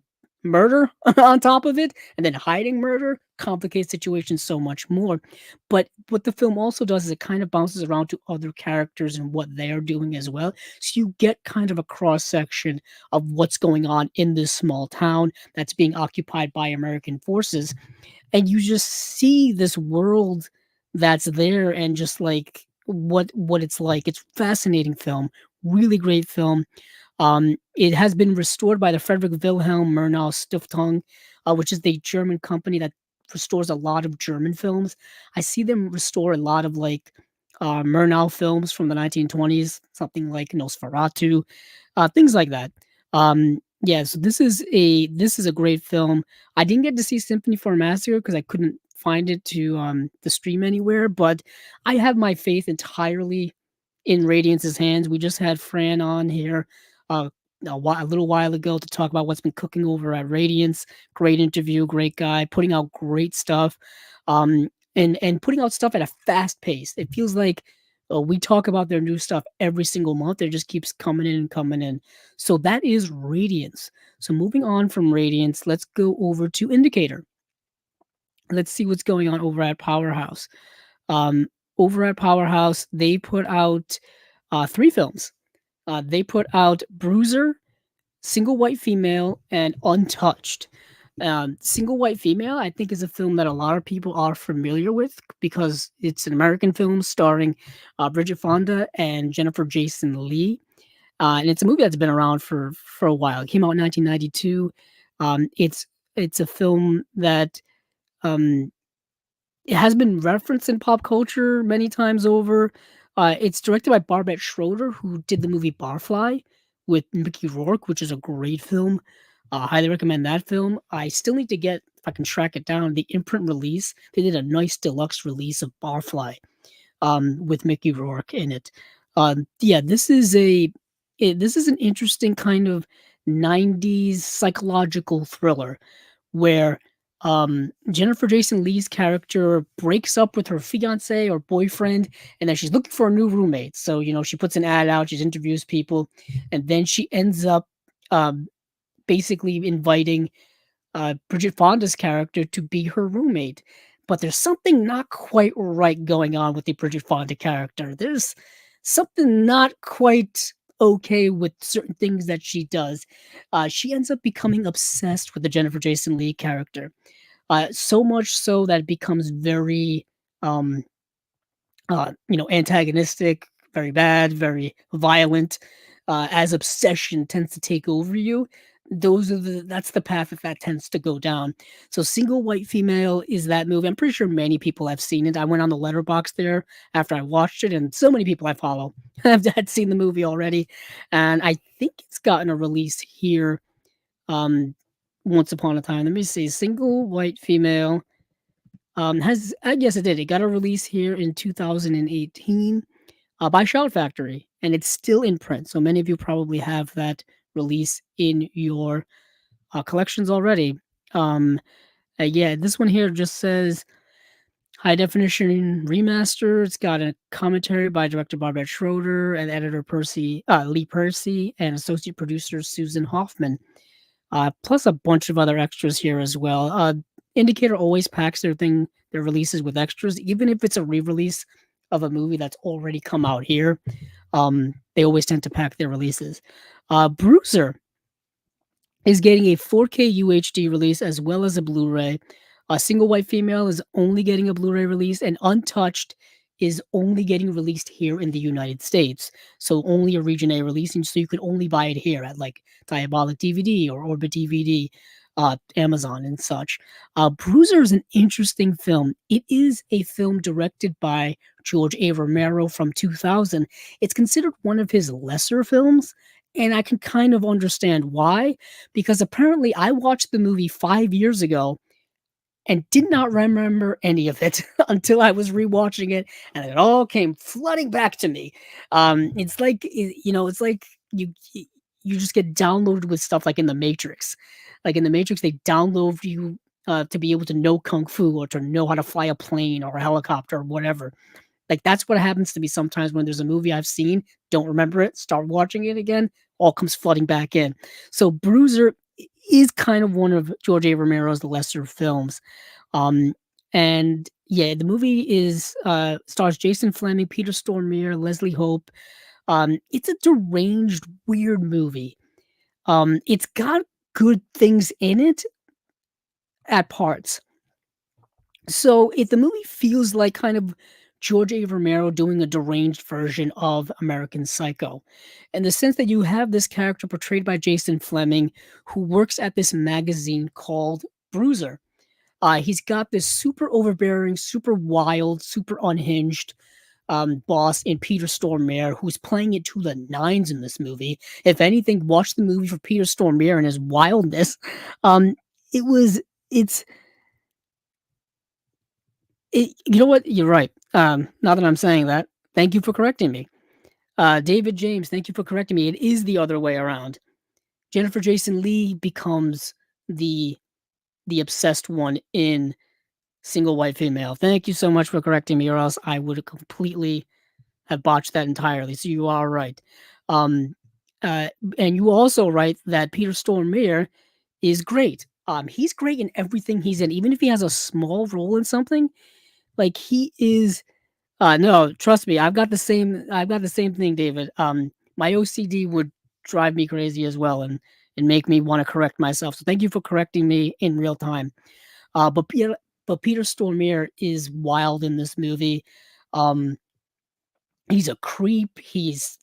murder on top of it, and then hiding murder complicates situations so much more. But what the film also does is it kind of bounces around to other characters and what they're doing as well. So you get kind of a cross section of what's going on in this small town that's being occupied by American forces, and you just see this world that's there and just like what it's like. It's fascinating film, really great film. It has been restored by the Frederick Wilhelm Murnau Stiftung, which is the German company that restores a lot of German films. I see them restore a lot of like Murnau films from the 1920s, something like Nosferatu, things like that. Yeah, so this is a great film. I didn't get to see Symphony for a Massacre because I couldn't find it to stream anywhere, but I have my faith entirely in Radiance's hands. We just had Fran on here uh, a little while ago to talk about what's been cooking over at Radiance. Great interview, great guy, putting out great stuff, and putting out stuff at a fast pace. It feels like we talk about their new stuff every single month. It just keeps coming in and coming in. So that is Radiance. So moving on from Radiance, let's go over to Indicator. Let's see what's going on over at Powerhouse. Um, Over at Powerhouse, they put out three films. They put out Bruiser, Single White Female, and Untouched. Single White Female, I think, is a film that a lot of people are familiar with because it's an American film starring Bridget Fonda and Jennifer Jason Leigh. And it's a movie that's been around for a while. It came out in 1992. It's a film that um, it has been referenced in pop culture many times over. It's directed by Barbette Schroeder, who did the movie Barfly with Mickey Rourke, which is a great film. Highly recommend that film. I still need to get, if I can track it down, the imprint release. They did a nice deluxe release of Barfly with Mickey Rourke in it. Yeah, this is an interesting kind of 90s psychological thriller where Jennifer Jason Leigh's character breaks up with her fiance or boyfriend, and then she's looking for a new roommate. So, she puts an ad out, she interviews people, and then she ends up um, basically inviting Bridget Fonda's character to be her roommate. But there's something not quite right going on with the Bridget Fonda character. There's something not quite okay with certain things that she does. She ends up becoming obsessed with the Jennifer Jason Leigh character. So much so that it becomes very, um, antagonistic, very bad, very violent. As obsession tends to take over you, that's the path that tends to go down. So Single White Female is that movie. I'm pretty sure many people have seen it. I went on the letterbox there after I watched it, and so many people I follow had seen the movie already. And I think it's gotten a release here once upon a time. Let me see. Single White Female has yes, it did. It got a release here in 2018 by Shout Factory, and it's still in print. So many of you probably have that release in your collections already. Um, yeah, this one here just says high definition remaster. It's got a commentary by director Barbette Schroeder and editor Lee Percy, and associate producer Susan Hoffman. Plus a bunch of other extras here as well. Indicator always packs their releases with extras, even if it's a re-release of a movie that's already come out here. They always tend to pack their releases. Bruiser is getting a 4K UHD release as well as a Blu-ray. A Single White Female is only getting a Blu-ray release, and Untouched is only getting released here in the United States. So only a Region A release, and so you could only buy it here at like Diabolic DVD or Orbit DVD. Amazon and such. Bruiser is an interesting film. It is a film directed by George A. Romero from 2000. It's considered one of his lesser films, and I can kind of understand why, because apparently I watched the movie 5 years ago and did not remember any of it until I was rewatching it, and it all came flooding back to me. It's like it's like you just get downloaded with stuff like in the Matrix. Like in the Matrix, they download you to be able to know kung fu or to know how to fly a plane or a helicopter or whatever. Like that's what happens to me sometimes when there's a movie I've seen, don't remember it, start watching it again, all comes flooding back in. So Bruiser is kind of one of George A. Romero's lesser films. Um, and yeah, the movie is stars Jason Fleming, Peter Stormare, Leslie Hope. It's a deranged, weird movie. It's got good things in it at parts. So the movie feels like kind of George A. Romero doing a deranged version of American Psycho, in the sense that you have this character portrayed by Jason Fleming who works at this magazine called Bruiser. He's got this super overbearing, super wild, super unhinged boss in Peter Stormare, who's playing it to the nines in this movie. If anything, watch the movie for Peter Stormare and his wildness. Um, it was, it's, you know what? You're right. Now that I'm saying that, thank you for correcting me. David James, thank you for correcting me. It is the other way around. Jennifer Jason Leigh becomes the the obsessed one in Single White Female. Thank you so much for correcting me, or else I would have completely have botched that entirely. So you are right. Um, uh, and you also right that Peter Stormare is great. He's great in everything he's in, even if he has a small role in something. Like he is. No, trust me, I've got the same thing, David. My OCD would drive me crazy as well, and make me want to correct myself. So thank you for correcting me in real time. But Peter Stormare is wild in this movie. Um, he's a creep. He's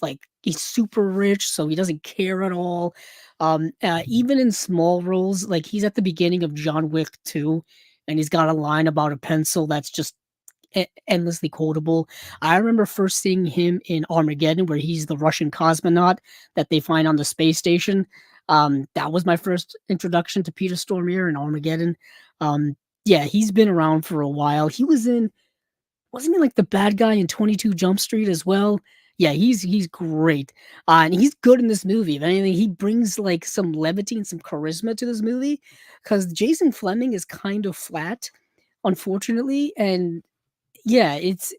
super rich, so he doesn't care at all. Even in small roles, like he's at the beginning of John Wick 2, and he's got a line about a pencil that's just endlessly quotable. I remember first seeing him in Armageddon, where he's the Russian cosmonaut that they find on the space station. That was my first introduction to Peter Stormare in Armageddon. Yeah, he's been around for a while. Wasn't he like the bad guy in 22 Jump Street as well? Yeah, he's great. And he's good in this movie. If anything, he brings like some levity and some charisma to this movie, because Jason Fleming is kind of flat, unfortunately. And yeah, it's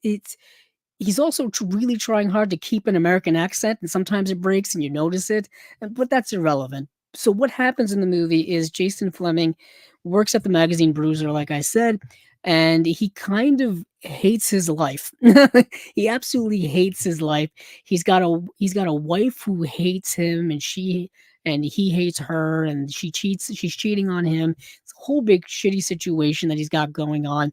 he's also really trying hard to keep an American accent, and sometimes it breaks and you notice it, but that's irrelevant. So what happens in the movie is Jason Fleming works at the magazine Bruiser, like I said, and he kind of hates his life. He absolutely hates his life. He's got a wife who hates him, and he hates her, and she's cheating on him. It's a whole big shitty situation that he's got going on.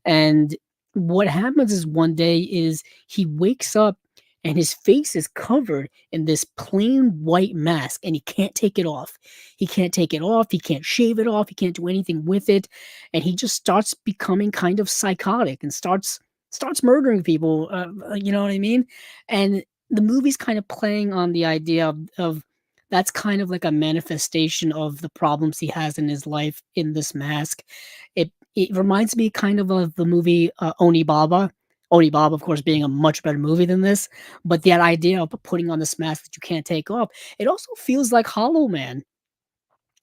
And what happens is one day is he wakes up and his face is covered in this plain white mask, and he can't take it off. He can't take it off. He can't shave it off. He can't do anything with it. And he just starts becoming kind of psychotic and starts murdering people. You know what I mean? And the movie's kind of playing on the idea of that's kind of like a manifestation of the problems he has in his life in this mask. It reminds me kind of the movie Onibaba. Onibaba, of course, being a much better movie than this, but that idea of putting on this mask that you can't take off, it also feels like Hollow Man.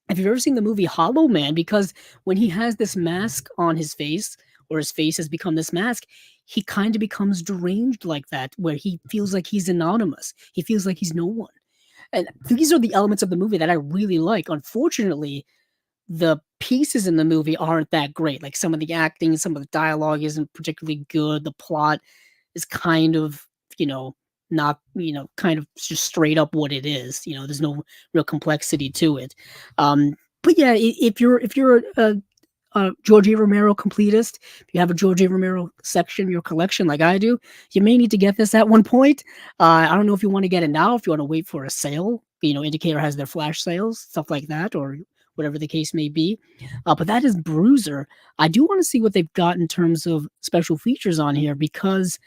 Have you ever seen the movie Hollow Man? Because when he has this mask on his face, or his face has become this mask, he kind of becomes deranged like that, where he feels like he's anonymous. He feels like he's no one. And these are the elements of the movie that I really like. Unfortunately, the pieces in the movie aren't that great. Like some of the acting, some of the dialogue isn't particularly good. The plot is kind of, not, kind of just straight up what it is. There's no real complexity to it. But yeah, if you're a George A. Romero completist, if you have a George A. Romero section in your collection like I do, you may need to get this at one point. I don't know if you want to get it now, if you want to wait for a sale. Indicator has their flash sales, stuff like that, or whatever the case may be. But that is Bruiser. I do want to see what they've got in terms of special features on here because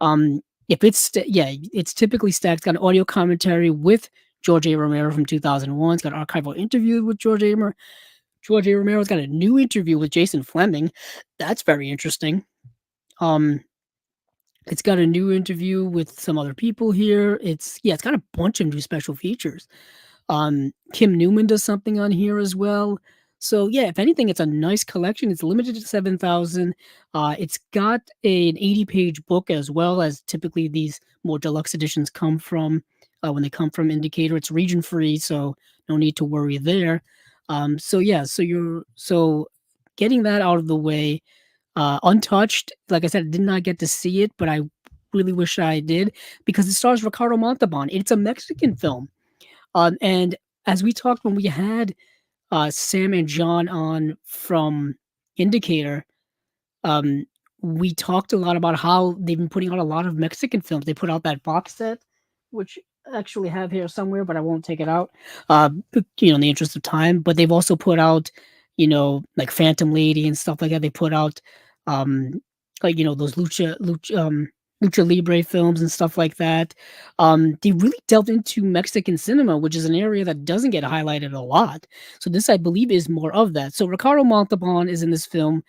if yeah, it's typically stacked. It's got an audio commentary with George A. Romero from 2001. It's got an archival interview with George A. Romero's got a new interview with Jason Fleming. That's very interesting. Um, it's got a new interview with some other people here. It's got a bunch of new special features. Kim Newman does something on here as well. So yeah, if anything, it's a nice collection. It's limited to 7,000. It's got an 80-page book as well as typically these more deluxe editions come from when they come from Indicator. It's region free, so no need to worry there. So yeah, so getting that out of the way. Untouched, like I said, I did not get to see it, but I really wish I did because it stars Ricardo Montalban. It's a Mexican film. And as we talked when we had Sam and John on from Indicator, um, we talked a lot about how they've been putting out a lot of Mexican films. They put out that box set, which I actually have here somewhere, but I won't take it out, in the interest of time. But they've also put out, like Phantom Lady and stuff like that. They put out, those Lucha Libre films and stuff like that. They really delved into Mexican cinema, which is an area that doesn't get highlighted a lot. So this, I believe, is more of that. So Ricardo Montalban is in this film.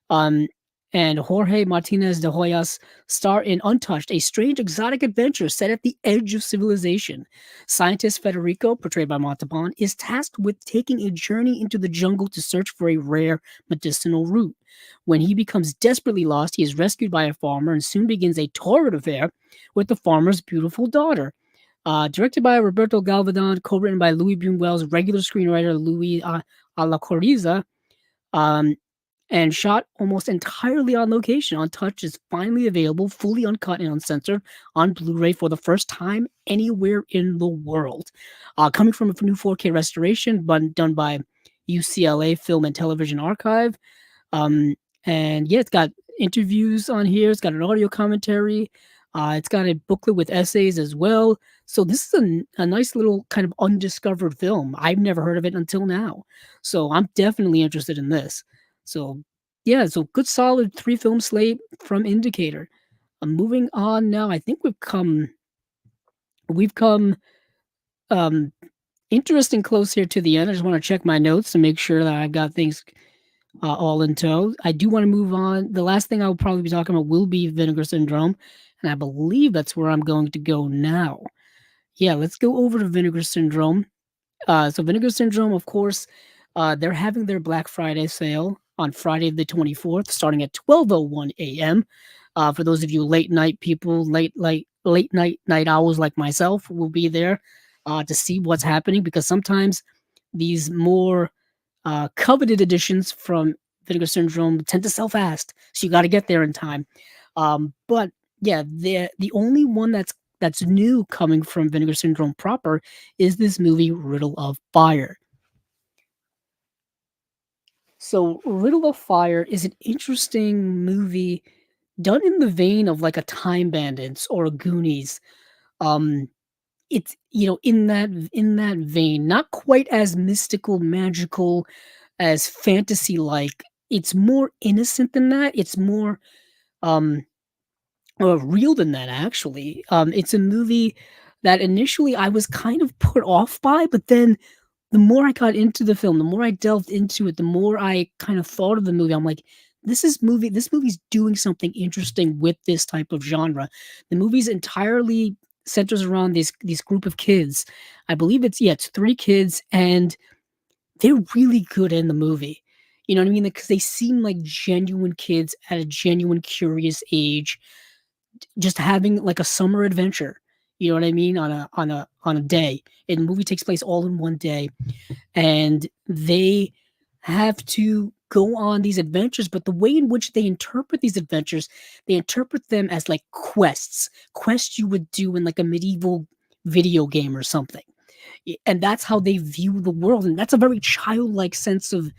Um, and Jorge Martinez de Hoyos star in Untouched, a strange exotic adventure set at the edge of civilization. Scientist Federico, portrayed by Montalban, is tasked with taking a journey into the jungle to search for a rare medicinal root. When he becomes desperately lost, he is rescued by a farmer and soon begins a torrid affair with the farmer's beautiful daughter. Directed by Roberto Galvedon, co-written by Louis Buñuel's regular screenwriter Louis Alacoriza, um, and shot almost entirely on location. Untouched is finally available, fully uncut and uncensored, on Blu-ray for the first time anywhere in the world. Coming from a new 4K restoration, but done by UCLA Film and Television Archive. Um, and yeah, it's got interviews on here. It's got an audio commentary. It's got a booklet with essays as well. So this is a nice little kind of undiscovered film. I've never heard of it until now. So I'm definitely interested in this. So yeah, so good solid 3-film slate from Indicator. Moving on now, I think we've come um interesting close here to the end. I just want to check my notes to make sure that I've got things all in tow. I do want to move on. The last thing I will probably be talking about will be Vinegar Syndrome, and I believe that's where I'm going to go now. Yeah, let's go over to Vinegar Syndrome. So Vinegar Syndrome, of course, they're having their Black Friday sale on Friday the 24th, starting at 12:01 a.m. For those of you late night people, late night owls like myself, will be there to see what's happening because sometimes these more coveted editions from Vinegar Syndrome tend to sell fast, so you got to get there in time. But yeah, the only one that's new coming from Vinegar Syndrome proper is this movie Riddle of Fire. So Riddle of Fire is an interesting movie done in the vein of like a Time Bandits or a Goonies. Um, it's in that vein, not quite as mystical, magical, as fantasy like. It's more innocent than that. It's more um real than that actually. It's a movie that initially I was kind of put off by, but then the more I got into the film, the more I delved into it, the more I kind of thought of the movie. I'm like, this movie's doing something interesting with this type of genre. The movie's entirely centers around these group of kids. I believe it's 3 kids, and they're really good in the movie. You know what I mean? Because they seem like genuine kids at a genuine curious age, just having like a summer adventure. You know what I mean? On a day. And the movie takes place all in one day, and they have to go on these adventures, but the way in which they interpret these adventures, they interpret them as like quests you would do in like a medieval video game or something. And that's how they view the world, and that's a very childlike sense of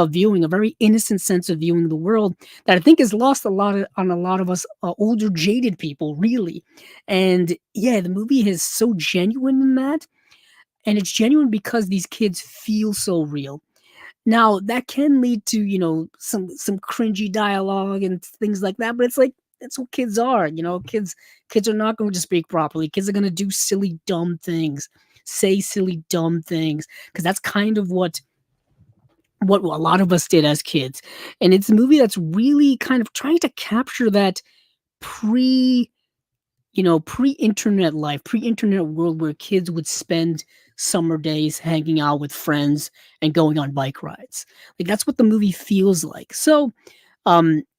viewing, a very innocent sense of viewing the world that I think is lost on a lot of us older jaded people, really. And yeah, the movie is so genuine in that, and it's genuine because these kids feel so real. Now that can lead to, some cringy dialogue and things like that, but it's like that's what kids are, kids are not going to speak properly. Kids are going to do silly dumb things, say silly dumb things, because that's kind of what a lot of us did as kids. And it's a movie that's really kind of trying to capture that pre pre-internet life, pre-internet world where kids would spend summer days hanging out with friends and going on bike rides. Like that's what the movie feels like. So,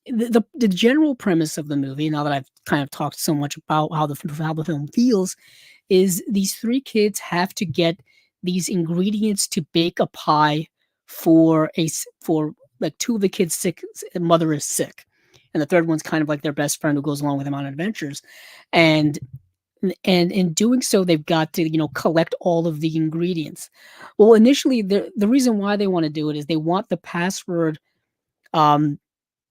the general premise of the movie, now that I've kind of talked so much about how the film feels, is these three kids have to get these ingredients to bake a pie for like two of the kids sick. Mother is sick, and the third one's kind of like their best friend who goes along with them on adventures, and and in doing so, they've got to collect all of the ingredients. Well, initially, the reason why they want to do it is um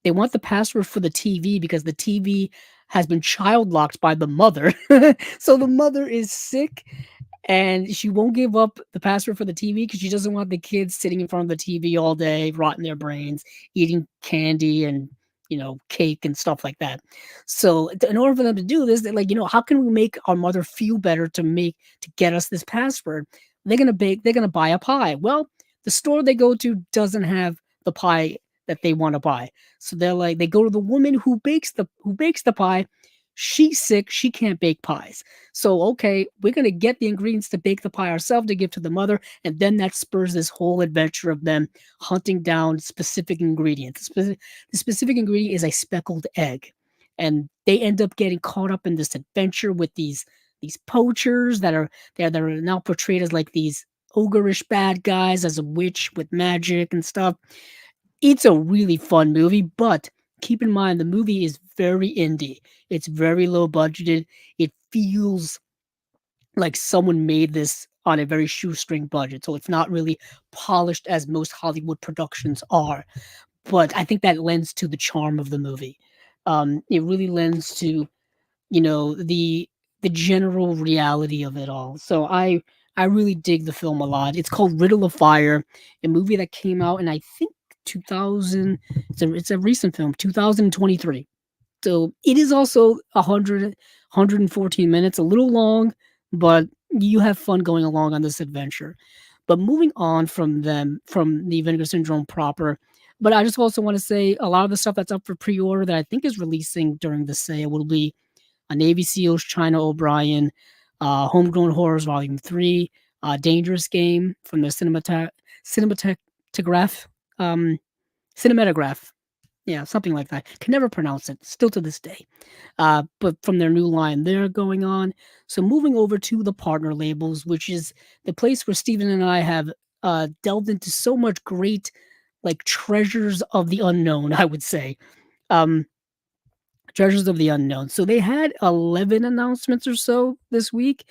they want the password for the TV because the TV has been child locked by the mother. So the mother is sick and she won't give up the password for the TV because she doesn't want the kids sitting in front of the TV all day, rotting their brains, eating candy and cake and stuff like that. So in order for them to do this, they're like, how can we make our mother feel better to get us this password? They're gonna buy a pie. Well, the store they go to doesn't have the pie that they want to buy. So they go to the woman who bakes the pie. She's sick, she can't bake pies. So, okay, we're going to get the ingredients to bake the pie ourselves to give to the mother. And then that spurs this whole adventure of them hunting down specific ingredients. The specific ingredient is a speckled egg. And they end up getting caught up in this adventure with these poachers that are now portrayed as like these ogreish bad guys as a witch with magic and stuff. It's a really fun movie, but keep in mind the movie is very indie. It's very low budgeted. It feels like someone made this on a very shoestring budget, so it's not really polished as most Hollywood productions are. But I think that lends to the charm of the movie. It really lends to the general reality of it all. So I really dig the film a lot. It's called Riddle of Fire, a movie that came out in I think 2000. It's a recent film, 2023. So it is also 114 minutes, a little long, but you have fun going along on this adventure. But moving on from the Vinegar Syndrome proper, but I just also want to say a lot of the stuff that's up for pre-order that I think is releasing during the sale will be a Navy SEALs China O'Brien, Homegrown Horrors Volume 3, Dangerous Game from the Cinematograph, um, Cinematograph, yeah, something like that. Can never pronounce it, still to this day. But from their new line they're going on. So moving over to the partner labels, which is the place where Steven and I have delved into so much great, like treasures of the unknown, I would say. Um, Treasures of the Unknown. So they had 11 announcements or so this week.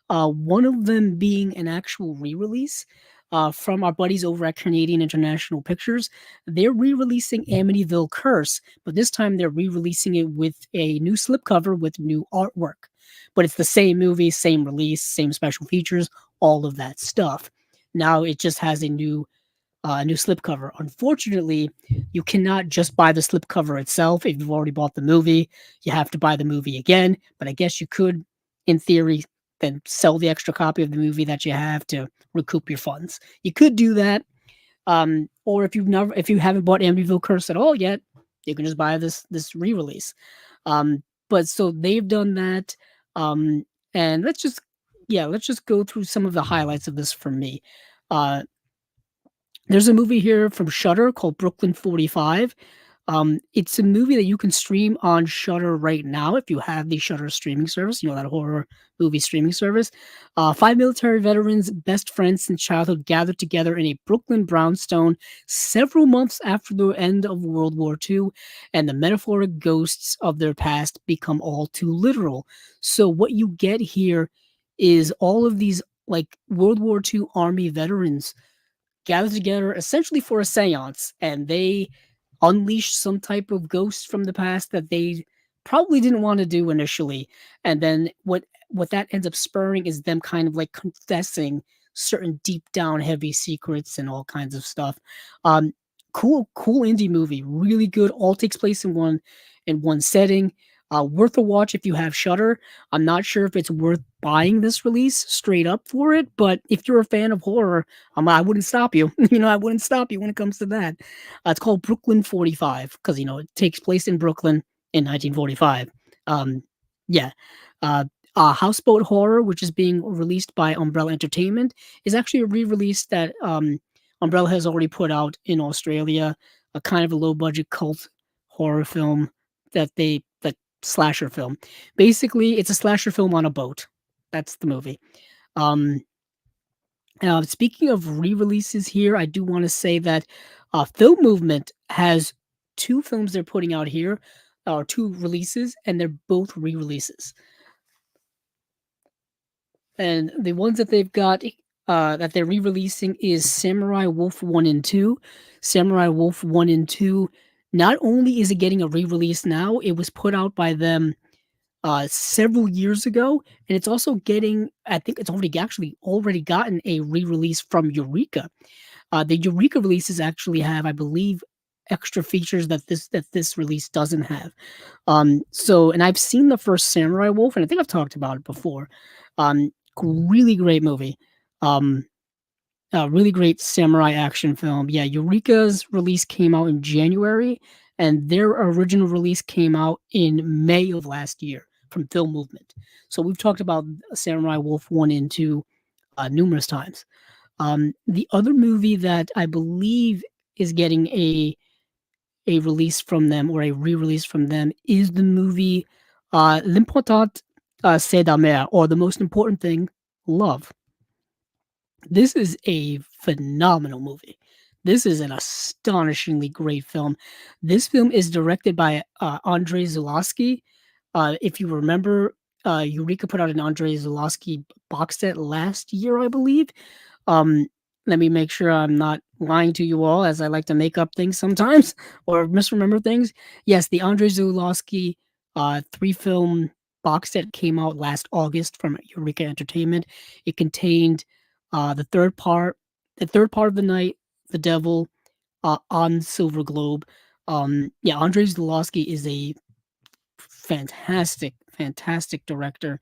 One of them being an actual re-release from our buddies over at Canadian International Pictures. They're re-releasing Amityville Curse, but this time they're re-releasing it with a new slipcover with new artwork. But it's the same movie, same release, same special features, all of that stuff. Now it just has a new slipcover. Unfortunately, you cannot just buy the slipcover itself if you've already bought the movie. You have to buy the movie again. But I guess you could, in theory, then sell the extra copy of the movie that you have to recoup your funds. You could do that. Or if you haven't bought Amityville Curse at all yet, you can just buy this re-release. But so they've done that. And let's just go through some of the highlights of this for me. Uh, there's a movie here from Shudder called Brooklyn 45. It's a movie that you can stream on Shudder right now if you have the Shudder streaming service, that horror movie streaming service. Five military veterans, best friends since childhood, gathered together in a Brooklyn brownstone several months after the end of World War II, and the metaphoric ghosts of their past become all too literal. So what you get here is all of these like World War II Army veterans gather together essentially for a seance, and they unleash some type of ghost from the past that they probably didn't want to do initially. And then what that ends up spurring is them kind of like confessing certain deep down heavy secrets and all kinds of stuff. Um, cool indie movie, really good. All takes place in one setting. Worth a watch if you have Shutter. I'm not sure if it's worth buying this release straight up for it, but if you're a fan of horror, I wouldn't stop you. I wouldn't stop you when it comes to that. It's called Brooklyn 45 because it takes place in Brooklyn in 1945. Um, yeah. Uh, Houseboat Horror, which is being released by Umbrella Entertainment, is actually a re-release that Umbrella has already put out in Australia. A kind of a low-budget cult horror film that slasher film. Basically, it's a slasher film on a boat. That's the movie. Um, Speaking of re-releases here, I do want to say that Film Movement has two films they're putting out here, or two releases, and they're both re-releases. And the ones that they've got that they're re-releasing is Samurai Wolf 1 and 2. Samurai Wolf 1 and 2, not only is it getting a re-release now, it was put out by them several years ago, and it's also getting, I think it's already gotten a re-release from Eureka. The Eureka releases actually have, I believe, extra features that this release doesn't have. And I've seen the first Samurai Wolf, and I think I've talked about it before. Really great movie. Really great samurai action film. Yeah, Eureka's release came out in January, and their original release came out in May of last year from Film Movement. So we've talked about Samurai Wolf 1 and 2 numerous times. The other movie that I believe is getting a release from them or a re-release from them is the movie L'Important C'est d'aimer, or The Most Important Thing, Love. This is a phenomenal movie. This is an astonishingly great film. This film is directed by Andrei Zulawski. If you remember, Eureka put out an Andrei Zulawski box set last year, I believe. Um, Let me make sure I'm not lying to you all, as I like to make up things sometimes or misremember things. Yes, the Andrei Zulawski 3-film box set came out last August from Eureka Entertainment. It contained the third part of the night, the devil, on Silver Globe. Yeah, Andrei Zulawski is a fantastic director.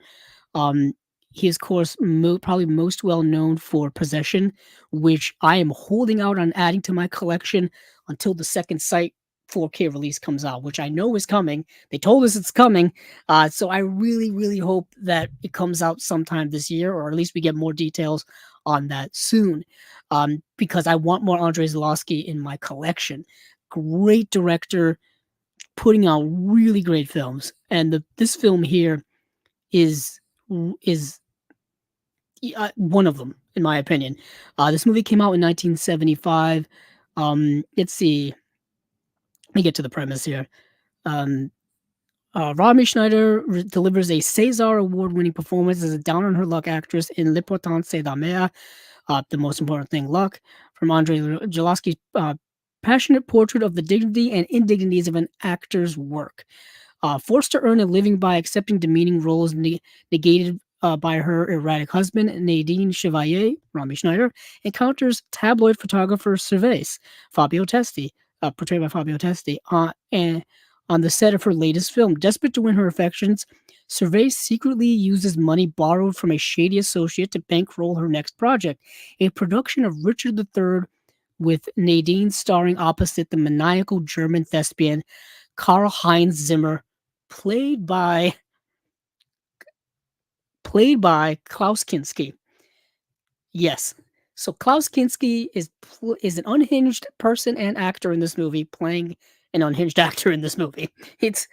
Um, he is, of course, probably most well known for Possession, which I am holding out on adding to my collection until the Second Sight 4K release comes out, which I know is coming. They told us it's coming, so I really hope that it comes out sometime this year, or at least we get more details on that soon, because I want more Andrei Zulawski in my collection. Great director, putting out really great films, and this film here is one of them, in my opinion. This movie came out in 1975. Let's see. Let me get to the premise here. Romy Schneider delivers a César Award-winning performance as a down-on-her-luck actress in L'Important C'est d'aimer, The Most Important Thing, Luck, from Andrei Zulawski's passionate portrait of the dignity and indignities of an actor's work. Forced to earn a living by accepting demeaning roles negated by her erratic husband, Nadine Chevalier, Romy Schneider, encounters tabloid photographer Cervais, Fabio Testi, portrayed by Fabio Testi, and on the set of her latest film. Desperate to win her affections, Cervais secretly uses money borrowed from a shady associate to bankroll her next project, a production of Richard III with Nadine starring opposite the maniacal German thespian Karl-Heinz Zimmer, played by Klaus Kinski. Yes. So Klaus Kinski is an unhinged person and actor in this movie, playing an unhinged actor in this movie. It's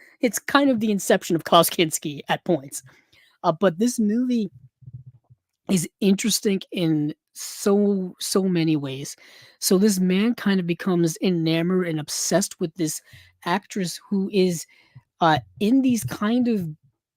kind of the inception of Klaus Kinski at points. But this movie is interesting in so many ways. So this man kind of becomes enamored and obsessed with this actress who is in these kind of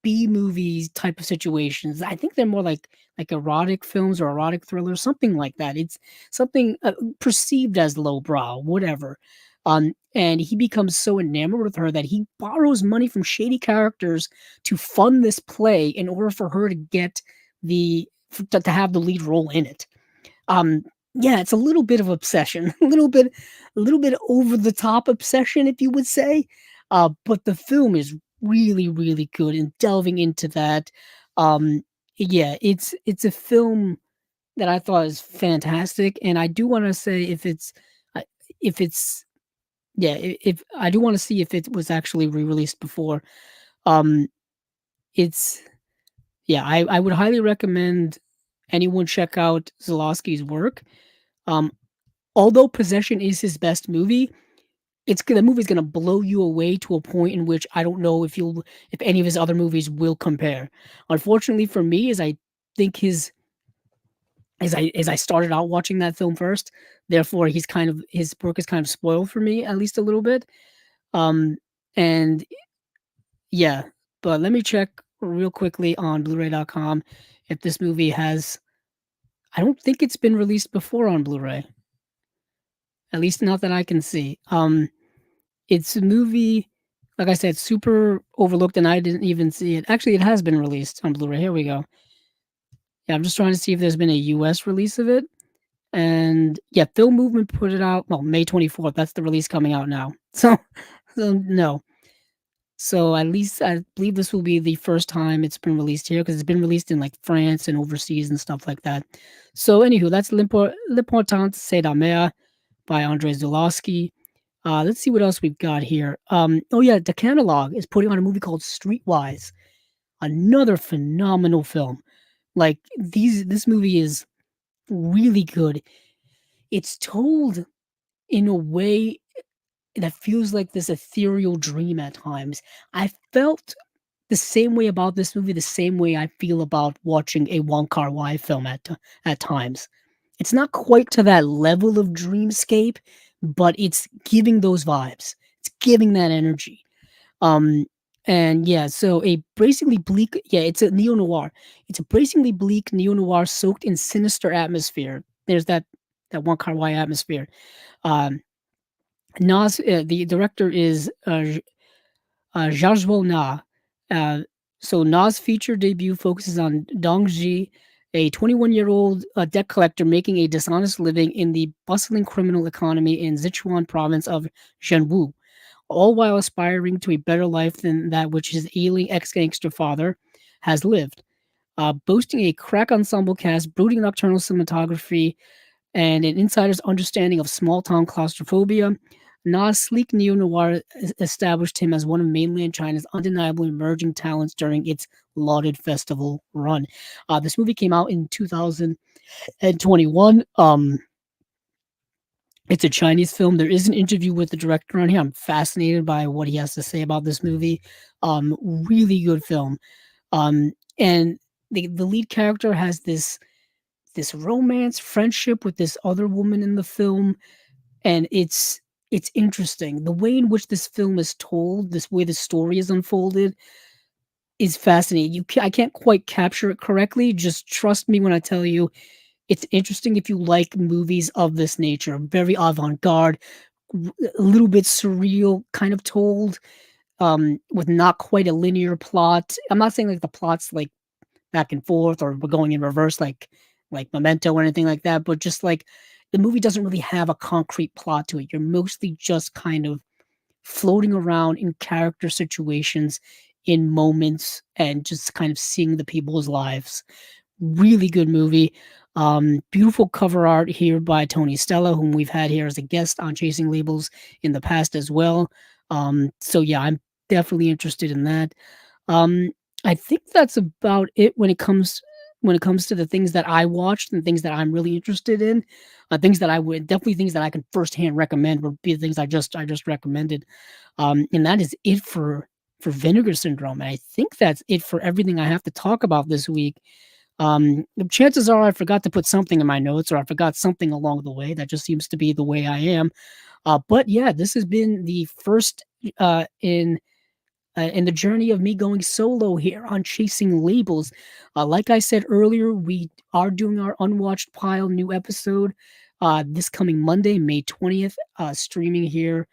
B movies type of situations. I think they're more like erotic films or erotic thrillers, something like that. It's something perceived as lowbrow, whatever. And he becomes so enamored with her that he borrows money from shady characters to fund this play in order for her to get to have the lead role in it. Um, yeah, it's a little bit of obsession, a little bit over the top obsession, if you would say. But the film is really, really good in delving into that. Um, yeah, it's a film that I thought is fantastic, and I do want to say uh, if it's yeah, if I do want to see if it was actually re-released before. Um, it's yeah, I would highly recommend anyone check out Zalowski's work. Um, Although Possession is his best movie, the movie's gonna blow you away to a point in which I don't know if any of his other movies will compare. Unfortunately for me, as I think as I started out watching that film first, therefore his work is kind of spoiled for me at least a little bit. Um, and yeah, but let me check real quickly on Blu-ray.com if this movie has. I don't think it's been released before on Blu-ray, at least not that I can see. It's a movie, like I said, super overlooked, and I didn't even see it. Actually, it has been released on Blu-ray. Here we go. Yeah, I'm just trying to see if there's been a US release of it. And yeah, Film Movement put it out, well, May 24th. That's the release coming out now. So no. So at least I believe this will be the first time it's been released here because it's been released in like France and overseas and stuff like that. So anywho, that's L'Important c'est la mer by Andrei Zulawski. Let's see what else we've got here. Oh yeah, Dekanalog is putting on a movie called Streetwise, another phenomenal film. Like this movie is really good. It's told in a way that feels like this ethereal dream at times. I felt the same way about this movie, the same way I feel about watching a Wong Kar-wai film at times. It's not quite to that level of dreamscape, but it's giving those vibes. It's giving that energy. Um, and yeah, so a bracingly bleak, yeah, it's a neo noir. It's a bracingly bleak neo noir soaked in sinister atmosphere. There's that Wong Kar-wai atmosphere. Um, the director is Jajwal Na. Uh, so Na's feature debut focuses on Dong Ji, a 21-year-old debt collector making a dishonest living in the bustling criminal economy in Sichuan province of Zhenwu, all while aspiring to a better life than that which his ailing ex-gangster father has lived. Boasting a crack ensemble cast, brooding nocturnal cinematography, and an insider's understanding of small town claustrophobia, Na's sleek neo noir established him as one of mainland China's undeniable emerging talents during its lauded festival run. This movie came out in 2021. It's a Chinese film. There is an interview with the director on here. I'm fascinated by what he has to say about this movie. Really good film. And the lead character has this romance friendship with this other woman in the film, and it's interesting the way in which this film is told, this way the story is unfolded is fascinating. I can't quite capture it correctly. Just trust me when I tell you it's interesting if you like movies of this nature, very avant-garde, a little bit surreal kind of told, with not quite a linear plot. I'm not saying like the plot's like back and forth or we're going in reverse like Memento or anything like that, but just like the movie doesn't really have a concrete plot to it. You're mostly just kind of floating around in character situations, in moments, and just kind of seeing the people's lives. Really good movie. Beautiful cover art here by Tony Stella, whom we've had here as a guest on Chasing Labels in the past as well. So yeah, I'm definitely interested in that. Um, I think that's about it when it comes to the things that I watched and things that I'm really interested in. Things that I would definitely things that I can firsthand recommend would be the things I just recommended. And that is it for Vinegar Syndrome. And I think that's it for everything I have to talk about this week. The chances are I forgot to put something in my notes or I forgot something along the way. That just seems to be the way I am. But yeah, this has been the first in the journey of me going solo here on Chasing Labels. Like I said earlier, we are doing our Unwatched Pile new episode this coming Monday, May 20th, streaming here.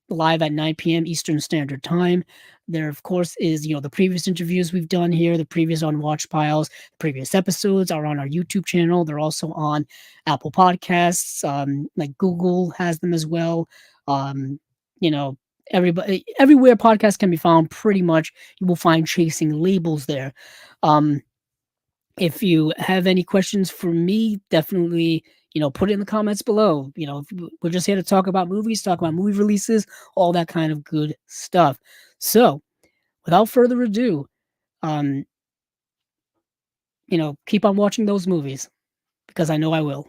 live at 9 p.m. Eastern Standard Time. There, of course, is the previous interviews we've done here, the previous on Watch Piles, previous episodes are on our YouTube channel. They're also on Apple Podcasts, like Google has them as well. Um, you know, everybody everywhere podcasts can be found, pretty much you will find Chasing Labels there. Um, if you have any questions for me, definitely, put it in the comments below. We're just here to talk about movies, talk about movie releases, all that kind of good stuff. So, without further ado, um, keep on watching those movies because I know I will.